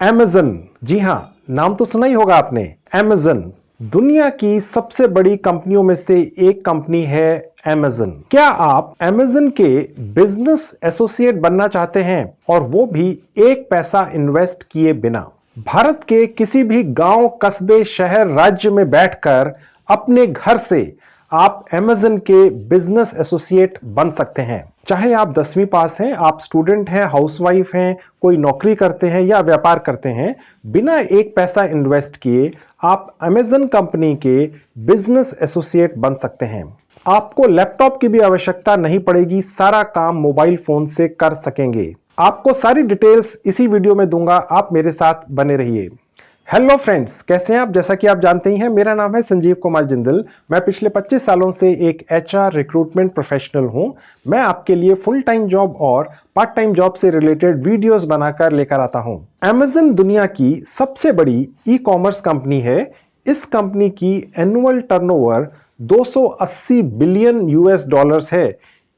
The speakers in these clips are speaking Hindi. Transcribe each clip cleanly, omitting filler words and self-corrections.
Amazon, जी हां, नाम तो सुना ही होगा आपने। Amazon दुनिया की सबसे बड़ी कंपनियों में से एक कंपनी है Amazon। क्या आप Amazon के बिजनेस एसोसिएट बनना चाहते हैं और वो भी एक पैसा इन्वेस्ट किए बिना? भारत के किसी भी गांव, कस्बे, शहर, राज्य में बैठकर अपने घर से आप Amazon के बिजनेस एसोसिएट बन सकते हैं। चाहे आप 10वीं पास हैं, आप स्टूडेंट हैं, हाउसवाइफ हैं, कोई नौकरी करते हैं या व्यापार करते हैं, बिना एक पैसा इन्वेस्ट किए आप Amazon कंपनी के बिजनेस एसोसिएट बन सकते हैं। आपको लैपटॉप की भी आवश्यकता नहीं पड़ेगी, सारा काम मोबाइल फोन से कर सकेंगे। आपको सारी डिटेल्स इसी वीडियो में दूंगा, आप मेरे साथ बने रहिए। हेलो फ्रेंड्स, कैसे हैं आप? जैसा कि आप जानते ही हैं, मेरा नाम है संजीव कुमार जिंदल। मैं पिछले 25 सालों से एक एचआर रिक्रूटमेंट प्रोफेशनल हूं। मैं आपके लिए फुल टाइम जॉब और पार्ट टाइम जॉब से रिलेटेड वीडियोस बनाकर लेकर आता हूं। Amazon दुनिया की सबसे बड़ी ई कॉमर्स कंपनी है। इस कंपनी की annual turnover 280 billion US dollars है।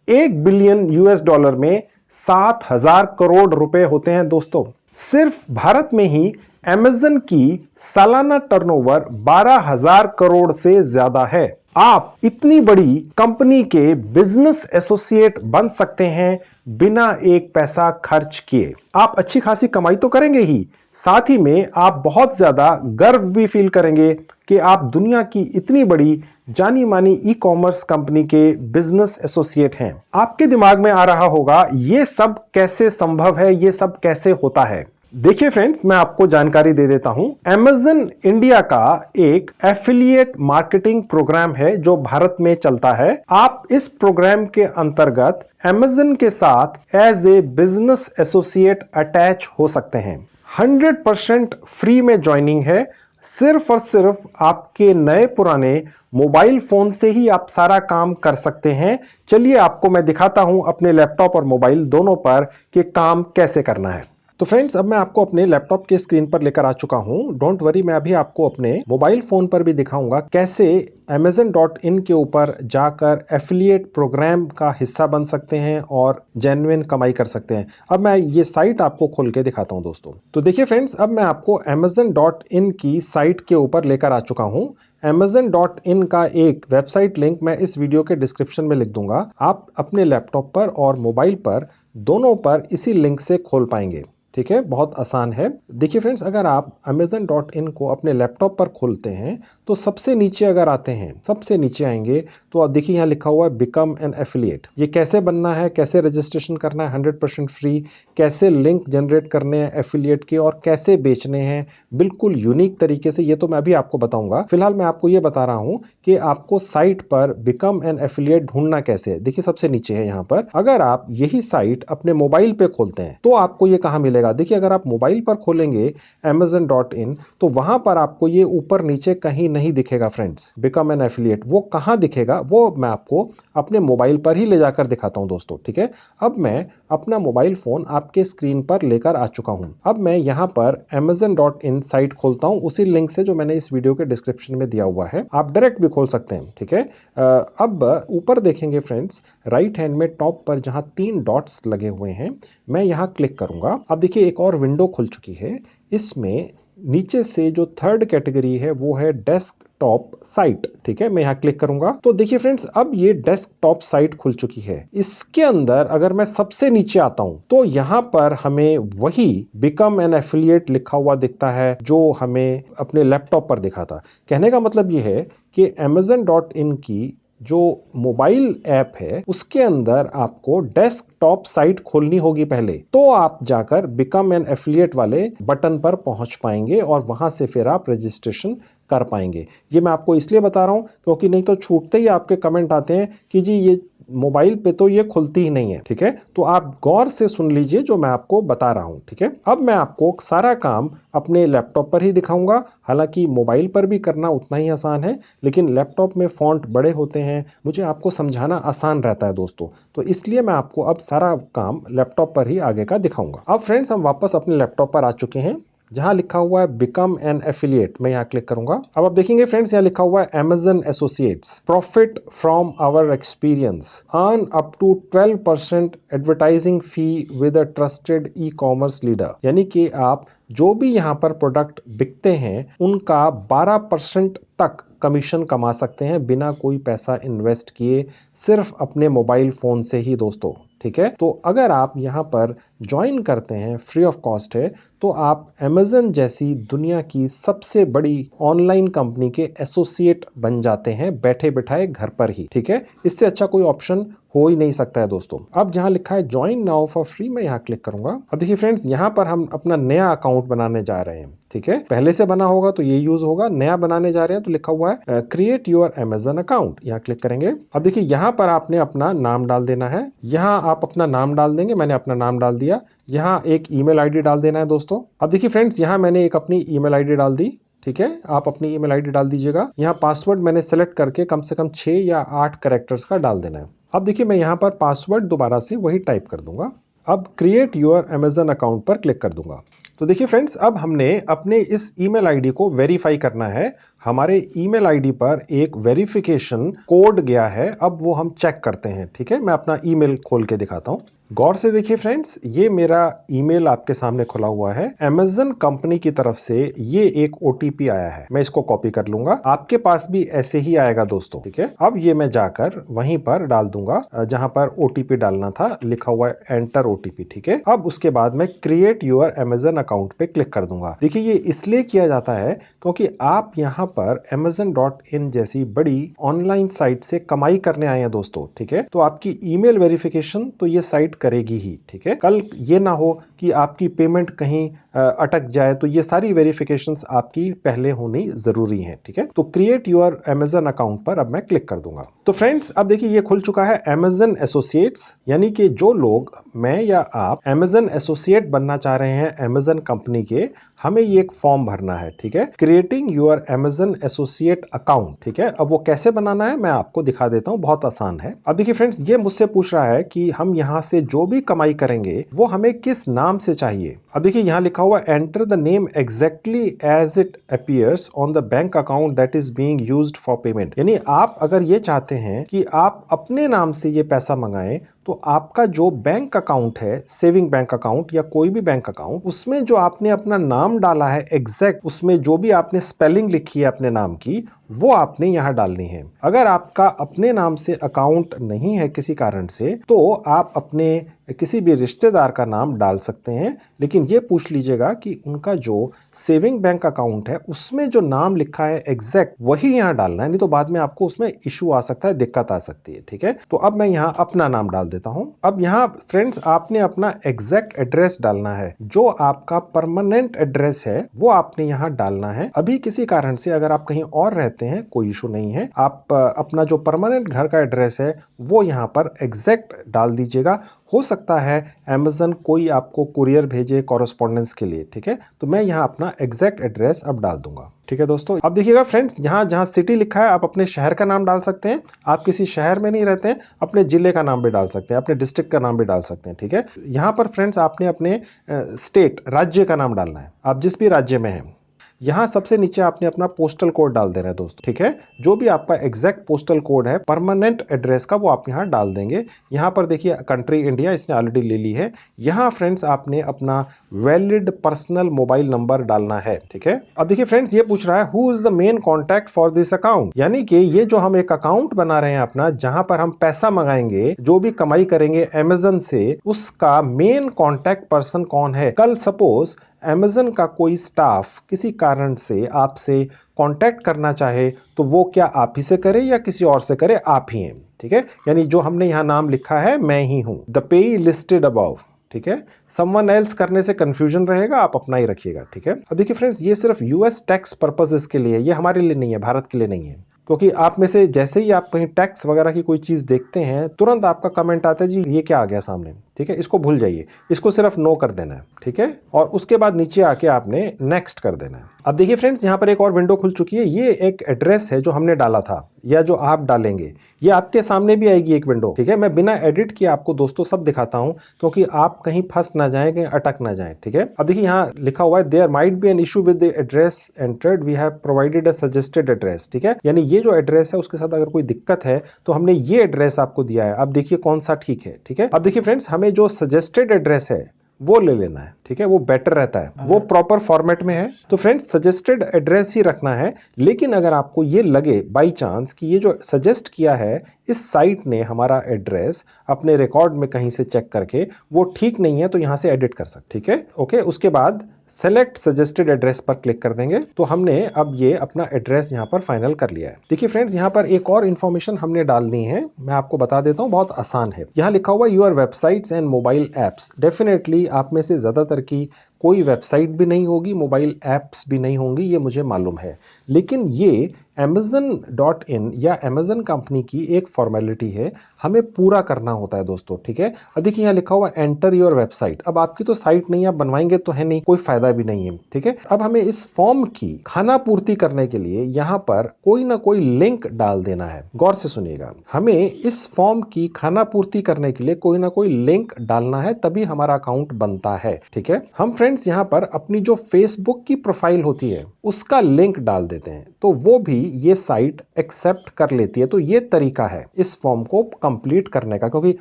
1 बिलियन यूएस डॉलर में 7,000 करोड़ रुपए होते हैं दोस्तों। सिर्फ भारत में ही Amazon की सालाना टर्नओवर 12,000 करोड़ से ज्यादा है। आप इतनी बड़ी कंपनी के बिजनेस एसोसिएट बन सकते हैं बिना एक पैसा खर्च किए। आप अच्छी खासी कमाई तो करेंगे ही, साथ ही में आप बहुत ज्यादा गर्व भी फील करेंगे कि आप दुनिया की इतनी बड़ी जानी मानी ई कॉमर्स कंपनी के बिजनेस एसोसिएट हैं। आपके दिमाग में आ रहा होगा, ये सब कैसे संभव है, ये सब कैसे होता है? देखिए फ्रेंड्स, मैं आपको जानकारी दे देता हूं। Amazon इंडिया का एक एफिलिएट मार्केटिंग प्रोग्राम है जो भारत में चलता है। आप इस प्रोग्राम के अंतर्गत Amazon के साथ as a business associate attach हो सकते हैं। 100% फ्री में ज्वाइनिंग है। सिर्फ और सिर्फ आपके नए पुराने मोबाइल फोन से ही आप सारा काम कर सकते हैं। चलिए आपको मैं दिखाता हूं अपने लैपटॉप और मोबाइल दोनों पर कि काम कैसे करना है। तो फ्रेंड्स, अब मैं आपको अपने लैपटॉप के स्क्रीन पर लेकर आ चुका हूं। डोंट वरी, मैं अभी आपको अपने मोबाइल फोन पर भी दिखाऊंगा कैसे Amazon.in के ऊपर जाकर एफिलिएट प्रोग्राम का हिस्सा बन सकते हैं और जेन्युइन कमाई कर सकते हैं। अब मैं ये साइट आपको खोल के दिखाता हूं दोस्तों। तो देखिए फ्रेंड्स, अब मैं आपको Amazon.in की साइट के ऊपर लेकर आ चुका हूं। Amazon.in का एक वेबसाइट लिंक मैं इस वीडियो के डिस्क्रिप्शन में लिख दूंगा। आप अपने लैपटॉप पर और मोबाइल पर दोनों पर इसी लिंक से खोल पाएंगे। ठीक है, बहुत आसान है। देखिए फ्रेंड्स, अगर आप Amazon.in को अपने लैपटॉप पर खोलते हैं तो सबसे नीचे अगर आते हैं, सबसे नीचे आएंगे तो आप देखिए यहाँ लिखा हुआ है बिकम एन एफिलिएट। ये कैसे बनना है, कैसे रजिस्ट्रेशन करना है 100% फ्री, कैसे लिंक जनरेट करने हैं एफिलिएट के और कैसे बेचने हैं बिल्कुल यूनिक तरीके से, ये तो मैं अभी आपको बताऊंगा। फिलहाल मैं आपको ये बता रहा हूं कि आपको साइट पर बिकम एन एफिलिएट ढूंढना कैसे है। देखिए सबसे नीचे है यहाँ पर। अगर आप यही साइट अपने मोबाइल पे खोलते हैं तो आपको ये कहाँ मिलेगा? देखिए, अगर आप मोबाइल पर खोलेंगे Amazon.in तो वहां पर आपको ये ऊपर नीचे कहीं नहीं दिखेगा फ्रेंड्स, बिकम एन एफिलिएट। वो कहां दिखेगा वो मैं आपको अपने मोबाइल पर ही ले जाकर दिखाता हूं दोस्तों। ठीक है, अब मैं अपना मोबाइल फोन आपके स्क्रीन पर लेकर आ चुका हूं। अब मैं यहां पर Amazon.in साइट खोलता हूं उसी लिंक से जो मैंने इस वीडियो के डिस्क्रिप्शन में दिया हुआ है। आप डायरेक्ट भी खोल सकते हैं। ठीक है, अब ऊपर देखेंगे फ्रेंड्स, राइट हैंड में टॉप पर जहां 3 डॉट्स लगे हुए हैं, मैं यहां क्लिक करूंगा। अब देखिए एक और विंडो खुल चुकी है। इसमें नीचे से जो थर्ड कैटेगरी है वो है डेस्कटॉप साइट। ठीक है, मैं यहां क्लिक करूंगा तो देखिए फ्रेंड्स, अब ये डेस्कटॉप साइट खुल चुकी है। इसके अंदर अगर मैं सबसे नीचे आता हूं तो यहां पर हमें वही बिकम एन एफिलिएट लिखा हुआ दिखता है जो हमें अपने लैपटॉप पर दिखा था। कहने का मतलब ये है कि Amazon.in की जो मोबाइल ऐप है उसके अंदर आपको डेस्कटॉप साइट खोलनी होगी पहले, तो आप जाकर बिकम एन एफिलिएट वाले बटन पर पहुंच पाएंगे और वहां से फिर आप रजिस्ट्रेशन कर पाएंगे। ये मैं आपको इसलिए बता रहा हूं क्योंकि नहीं तो छूटते ही आपके कमेंट आते हैं कि जी ये मोबाइल पे तो ये खुलती ही नहीं है। ठीक है, तो आप गौर से सुन लीजिए जो मैं आपको बता रहा हूं। ठीक है, अब मैं आपको सारा काम अपने लैपटॉप पर ही दिखाऊंगा। हालांकि मोबाइल पर भी करना उतना ही आसान है, लेकिन लैपटॉप में फॉन्ट बड़े होते हैं, मुझे आपको समझाना आसान रहता है दोस्तों, तो इसलिए मैं आपको अब सारा काम लैपटॉप पर ही आगे का दिखाऊंगा। अब फ्रेंड्स, हम वापस अपने लैपटॉप पर आ चुके हैं। जहां लिखा हुआ है बिकम एन एफिलिएट, मैं यहाँ क्लिक करूंगा। अब आप देखेंगे फ्रेंड्स यहाँ लिखा हुआ है Amazon associates, profit from our experience, earn up to 12% advertising fee with a trusted e commerce leader. यानी कि आप जो भी यहाँ पर प्रोडक्ट बिकते हैं उनका 12% तक कमीशन कमा सकते हैं बिना कोई पैसा इन्वेस्ट किए, सिर्फ अपने मोबाइल फोन से ही दोस्तों। ठीक है, तो अगर आप यहाँ पर ज्वाइन करते हैं, फ्री ऑफ कॉस्ट है, तो आप Amazon जैसी दुनिया की सबसे बड़ी ऑनलाइन कंपनी के एसोसिएट बन जाते हैं बैठे बिठाए घर पर ही। ठीक है, इससे अच्छा कोई ऑप्शन हो ही नहीं सकता है दोस्तों। अब जहां लिखा है ज्वाइन नाउ फॉर फ्री, मैं यहाँ क्लिक करूंगा। अब देखिए फ्रेंड्स, यहाँ पर हम अपना नया अकाउंट बनाने जा रहे हैं। ठीक है, पहले से बना होगा तो ये यूज होगा, नया बनाने जा रहे हैं तो लिखा हुआ है क्रिएट योर Amazon अकाउंट, यहाँ क्लिक करेंगे। अब देखिए यहाँ पर आपने अपना नाम डाल देना है, यहाँ आप अपना नाम डाल देंगे, मैंने अपना नाम डाल दिया। यहाँ एक ईमेल आईडी डाल देना है दोस्तों। अब देखिए फ्रेंड्स, यहाँ मैंने एक अपनी ईमेल आईडी डाल दी। ठीक है, आप अपनी ईमेल आईडी डाल दीजिएगा। यहाँ पासवर्ड मैंने सेलेक्ट करके कम से कम 6 या 8 कैरेक्टर्स का डाल देना है। अब देखिए मैं यहाँ पर पासवर्ड दोबारा से वही टाइप कर दूंगा। अब क्रिएट योर Amazon अकाउंट पर क्लिक कर दूंगा। तो देखिए फ्रेंड्स, अब हमने अपने इस ईमेल आईडी को वेरीफाई करना है। हमारे ईमेल आईडी पर एक वेरिफिकेशन कोड गया है, अब वो हम चेक करते हैं। ठीक है, मैं अपना ईमेल खोल के दिखाता हूँ। गौर से देखिए फ्रेंड्स, ये मेरा ईमेल आपके सामने खुला हुआ है। Amazon कंपनी की तरफ से ये एक OTP आया है, मैं इसको कॉपी कर लूंगा। आपके पास भी ऐसे ही आएगा दोस्तों। ठीक है, अब ये मैं जाकर वहीं पर डाल दूंगा जहां पर OTP डालना था, लिखा हुआ है एंटर OTP। ठीक है, अब उसके बाद मैं क्रिएट योर Amazon अकाउंट पे क्लिक कर दूंगा। देखिए ये इसलिए किया जाता है क्योंकि आप यहाँ पर Amazon.in जैसी बड़ी ऑनलाइन साइट से कमाई करने आए हैं दोस्तों। ठीक है, तो आपकी ईमेल वेरिफिकेशन तो ये साइट करेगी ही। ठीक है, कल ये ना हो कि आपकी पेमेंट कहीं अटक जाए, तो ये सारी वेरिफिकेशंस आपकी पहले होनी जरूरी है। ठीक है, तो क्रिएट योर Amazon अकाउंट पर अब मैं क्लिक कर दूंगा। तो फ्रेंड्स, अब देखिए ये खुल चुका है Amazon एसोसिएट्स, यानी कि जो लोग, मैं या आप Amazon एसोसिएट बनना चाह रहे हैं Amazon कंपनी के, हमें ये एक फॉर्म भरना है। ठीक है, creating your Amazon associate account. ठीक है, अब वो कैसे बनाना है मैं आपको दिखा देता हूं, बहुत आसान है। अब देखिए फ्रेंड्स, ये मुझसे पूछ रहा है कि हम यहां से जो भी कमाई करेंगे वो हमें किस नाम से चाहिए। अब देखिए यहां लिखा हुआ enter the name exactly as it appears on the bank account that is being used for payment. यानी आप अगर ये चाहते हैं कि आप अपने नाम से ये पैसा मंगाएं, तो आपका जो बैंक अकाउंट है, सेविंग बैंक अकाउंट या कोई भी बैंक अकाउंट, उसमें जो आपने अपना नाम डाला है एग्जैक्ट, उसमें जो भी आपने स्पेलिंग लिखी है अपने नाम की, वो आपने यहां डालनी है। अगर आपका अपने नाम से अकाउंट नहीं है किसी कारण से, तो आप अपने किसी भी रिश्तेदार का नाम डाल सकते हैं, लेकिन ये पूछ लीजिएगा कि उनका जो सेविंग बैंक अकाउंट है उसमें जो नाम लिखा है एग्जैक्ट वही यहां डालना है, नहीं तो बाद में आपको उसमें इशू आ सकता है, दिक्कत आ सकती है। ठीक है, तो अब मैं यहां अपना नाम डाल देता हूं। अब यहां फ्रेंड्स, आपने अपना एग्जैक्ट एड्रेस डालना है, जो आपका परमानेंट एड्रेस है वो आपने यहां डालना है। अभी किसी कारण से अगर आप कहीं और रहते हैं, कोई इशू नहीं है, आप अपना जो परमानेंट घर का एड्रेस है वो यहां पर एग्जैक्ट डाल दीजिएगा। हो सकता है Amazon कोई आपको कुरियर भेजे कॉरेस्पॉन्डेंस के लिए। ठीक है, तो मैं यहाँ अपना एग्जैक्ट एड्रेस अब डाल दूंगा। ठीक है दोस्तों, अब देखिएगा फ्रेंड्स, यहाँ जहाँ सिटी लिखा है आप अपने शहर का नाम डाल सकते हैं। आप किसी शहर में नहीं रहते हैं, अपने जिले का नाम भी डाल सकते हैं, अपने डिस्ट्रिक्ट का नाम भी डाल सकते हैं। ठीक है, यहाँ पर फ्रेंड्स आपने अपने स्टेट, राज्य का नाम डालना है, आप जिस भी राज्य में हैं। यहाँ सबसे नीचे आपने अपना पोस्टल कोड डाल देना है दोस्तों। ठीक है, जो भी आपका एग्जैक्ट पोस्टल कोड है परमानेंट एड्रेस का, वो आप यहाँ डाल देंगे। यहाँ पर देखिए कंट्री इंडिया, इसने ऑलरेडी ले ली है। यहाँ फ्रेंड्स आपने अपना वैलिड पर्सनल मोबाइल नंबर डालना है। ठीक है, अब देखिए फ्रेंड्स, ये पूछ रहा है who is the main contact for this account, यानी कि ये जो हम एक अकाउंट बना रहे हैं अपना, जहां पर हम पैसा मंगाएंगे, जो भी कमाई करेंगे Amazon से, उसका मेन कॉन्टैक्ट पर्सन कौन है। कल सपोज Amazon का कोई स्टाफ किसी कारण से आपसे कांटेक्ट करना चाहे, तो वो क्या आप ही से करे या किसी और से करे, आप ही हैं। ठीक है, यानी जो हमने यहाँ नाम लिखा है मैं ही हूं, द पेई लिस्टेड अबव। ठीक है, समवन एल्स करने से कंफ्यूजन रहेगा, आप अपना ही रखिएगा। ठीक है, अब देखिए फ्रेंड्स, ये सिर्फ US टैक्स पर्पसेस के लिए, ये हमारे लिए नहीं है, भारत के लिए नहीं है, क्योंकि आप में से जैसे ही आप कहीं टैक्स वगैरह की कोई चीज देखते हैं तुरंत आपका कमेंट आता है जी ये क्या आ गया सामने, ठीक है, इसको भूल जाइए, इसको सिर्फ नो कर देना है, ठीक है, और उसके बाद नीचे आके आपने नेक्स्ट कर देना है। अब देखिए फ्रेंड्स, यहाँ पर एक और विंडो खुल चुकी है। ये एक एड्रेस है जो हमने डाला था या जो आप डालेंगे, ये आपके सामने भी आएगी एक विंडो, ठीक है। मैं बिना एडिट किए आपको दोस्तों सब दिखाता हूं क्योंकि आप कहीं फंस ना जाएं, कहीं अटक ना जाएं, ठीक है। अब देखिए यहाँ लिखा हुआ है there might be an issue with the address entered, we have provided a suggested address, ठीक है। यानी ये जो एड्रेस है उसके साथ अगर कोई दिक्कत है तो हमने ये एड्रेस आपको दिया है। अब देखिए कौन सा ठीक है, ठीक है। अब देखिए फ्रेंड्स, हमें जो सजेस्टेड एड्रेस है वो ले लेना है, ठीक है, वो बेटर रहता है, वो प्रॉपर फॉर्मेट में है। तो फ्रेंड्स सजेस्टेड एड्रेस ही रखना है, लेकिन अगर आपको ये लगे बाय चांस कि ये जो सजेस्ट किया है इस साइट ने हमारा एड्रेस अपने रिकॉर्ड में कहीं से चेक करके वो ठीक नहीं है तो यहां से एडिट कर सकते, ठीक है, ओके। उसके बाद सेलेक्ट सजेस्टेड एड्रेस पर क्लिक कर देंगे तो हमने अब ये अपना एड्रेस यहां पर फाइनल कर लिया है। देखिए फ्रेंड्स, यहां पर एक और इंफॉर्मेशन हमने डालनी है, मैं आपको बता देता हूं, बहुत आसान है। यहां लिखा हुआ your websites and mobile apps. Definitely आप में से ज्यादातर की कोई वेबसाइट भी नहीं होगी, मोबाइल ऐप्स भी नहीं होंगी, ये मुझे मालूम है, लेकिन ये Amazon.in या Amazon कंपनी की एक फॉर्मेलिटी है, हमें पूरा करना होता है दोस्तों, ठीक है। अब देखिए यहाँ लिखा हुआ एंटर योर वेबसाइट। अब आपकी तो साइट नहीं, आप बनवाएंगे तो है नहीं, कोई फायदा भी नहीं है, ठीक है। अब हमें इस फॉर्म की खाना पूर्ति करने के लिए यहाँ पर कोई ना कोई लिंक डाल देना है। गौर से सुनिएगा, हमें इस फॉर्म की खाना पूर्ति करने के लिए कोई ना कोई लिंक डालना है, तभी हमारा अकाउंट बनता है, ठीक है। हम फ्रेंड्स यहाँ पर अपनी जो फेसबुक की प्रोफाइल होती है उसका लिंक डाल देते हैं तो वो भी ये साइट एक्सेप्ट कर लेती है। तो ये तरीका है इस फॉर्म को कंप्लीट करने का, क्योंकि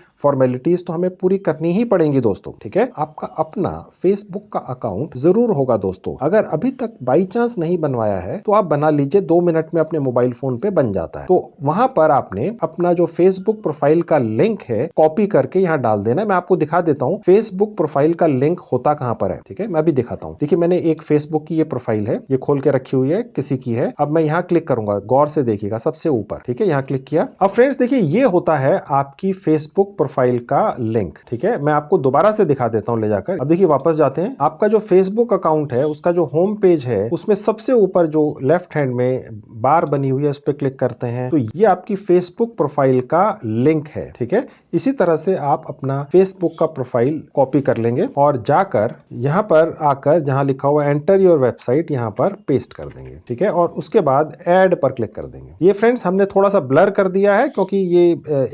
फॉर्मेलिटीज तो हमें पूरी करनी ही पड़ेंगी दोस्तों, ठीक है। आपका अपना फेसबुक का अकाउंट जरूर होगा दोस्तों। अगर अभी तक बाई चांस नहीं बनवाया है तो आप बना लीजिए, 2 मिनट में अपने मोबाइल फोन पे बन जाता है। तो वहां पर आपने अपना जो फेसबुक प्रोफाइल का लिंक है कॉपी करके यहाँ डाल देना। मैं आपको दिखा देता हूँ फेसबुक प्रोफाइल का लिंक होता कहां पर है, ठीक है, मैं भी दिखाता हूँ। देखिए मैंने एक फेसबुक की ये प्रोफाइल है, ये खोल के रखी हुई है, किसी की है। अब मैं यहाँ क्लिक करूंगा, गौर से देखिएगा, सबसे ऊपर, ठीक है, यहाँ क्लिक किया। अब फ्रेंड्स देखिए ये होता है आपकी फेसबुक प्रोफाइल का लिंक, ठीक है। मैं आपको दोबारा से दिखा देता हूँ ले जाकर। अब देखिए वापस जाते हैं, आपका जो फेसबुक अकाउंट है उसका जो होम पेज है उसमें सबसे ऊपर जो लेफ्ट हैंड में बार बनी हुई है उस पर क्लिक करते हैं तो ये आपकी फेसबुक प्रोफाइल का लिंक है, ठीक है। इसी तरह से आप अपना फेसबुक का प्रोफाइल कॉपी कर लेंगे और जाकर यहाँ पर आकर जहां लिखा हुआ एंटर योर वेबसाइट यहाँ पर पेस्ट कर देंगे, ठीक है, और उसके बाद ऐड पर क्लिक कर देंगे। ये फ्रेंड्स हमने थोड़ा सा ब्लर कर दिया है क्योंकि ये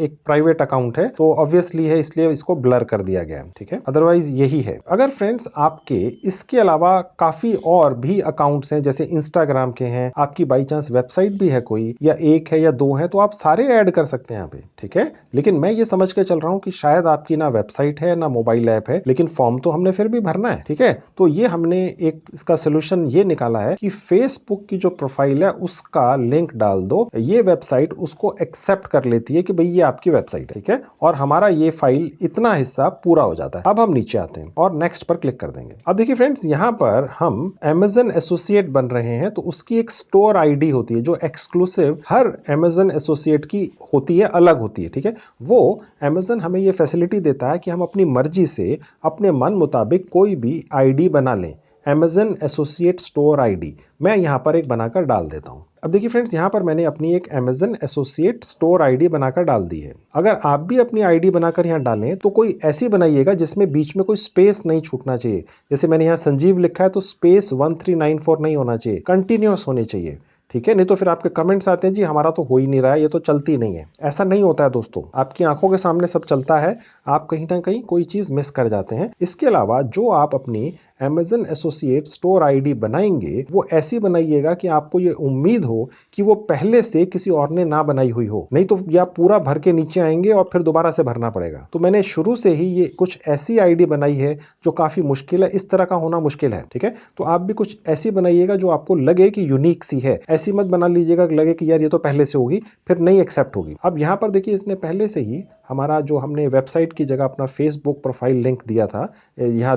एक प्राइवेट अकाउंट है तो ऑब्वियसली है, इसलिए इसको ब्लर कर दिया गया है, ठीक है, अदरवाइज यही है। अगर फ्रेंड्स आपके इसके अलावा काफी और भी अकाउंट्स हैं, जैसे इंस्टाग्राम के हैं, आपकी बाई चांस वेबसाइट भी है कोई, या एक है या दो है, तो आप सारे ऐड कर सकते हैं यहाँ पे, ठीक है। लेकिन मैं ये समझ के चल रहा हूँ कि शायद आपकी ना वेबसाइट है ना मोबाइल ऐप है, लेकिन फॉर्म तो हमने फिर भी भरना है, ठीक है। तो ये हमने एक इसका सोल्यूशन ये निकाला है कि फेसबुक की जो प्रोफाइल है उसका लिंक डाल दो, ये वेबसाइट उसको एक्सेप्ट कर लेती है कि भाई ये आपकी वेबसाइट है, ठीक है, और हमारा ये फाइल इतना हिस्सा पूरा हो जाता है। अब हम नीचे आते हैं और नेक्स्ट पर क्लिक कर देंगे। अब देखिए फ्रेंड्स, यहाँ पर हम Amazon एसोसिएट बन रहे हैं तो उसकी एक स्टोर आईडी होती है जो एक्सक्लूसिव हर Amazon एसोसिएट की होती है, अलग होती है, ठीक है। वो Amazon हमें ये फैसिलिटी देता है कि हम अपनी मर्जी से अपने मन मुताबिक कोई भी आईडी बना लें। Amazon एसोसिएट स्टोर आईडी मैं यहाँ पर एक बनाकर डाल देता हूँ। अब देखिए फ्रेंड्स, यहाँ पर मैंने अपनी एक Amazon एसोसिएट स्टोर आईडी बनाकर डाल दी है। अगर आप भी अपनी आईडी बनाकर यहाँ डालें तो कोई ऐसी बनाइएगा जिसमें बीच में कोई स्पेस नहीं छूटना चाहिए। जैसे मैंने यहाँ संजीव लिखा है तो स्पेस 1394 नहीं होना चाहिए, कंटिन्यूअस होनी चाहिए, ठीक है। नहीं तो फिर आपके कमेंट्स आते हैं जी हमारा तो हो ही नहीं रहा है, ये तो चलती नहीं है। ऐसा नहीं होता है दोस्तों, आपकी आंखों के सामने सब चलता है, आप कहीं ना कहीं कोई चीज मिस कर जाते हैं। इसके अलावा जो आप अपनी Amazon एसोसिएट स्टोर आईडी बनाएंगे वो ऐसी बनाइएगा कि आपको ये उम्मीद हो कि वो पहले से किसी और ने ना बनाई हुई हो, नहीं तो या पूरा भर के नीचे आएंगे और फिर दोबारा से भरना पड़ेगा। तो मैंने शुरू से ही ये कुछ ऐसी आईडी बनाई है जो काफी मुश्किल है, इस तरह का होना मुश्किल है, ठीक है। तो आप भी कुछ ऐसी बनाइएगा जो आपको लगे कि यूनिक सी है। ऐसी मत बना लीजिएगा कि लगे कि यार ये तो पहले से होगी, फिर नहीं एक्सेप्ट होगी। अब यहाँ पर देखिए इसने पहले से ही हमारा जो हमने वेबसाइट की जगह अपना फेसबुक प्रोफाइल लिंक दिया था यहाँ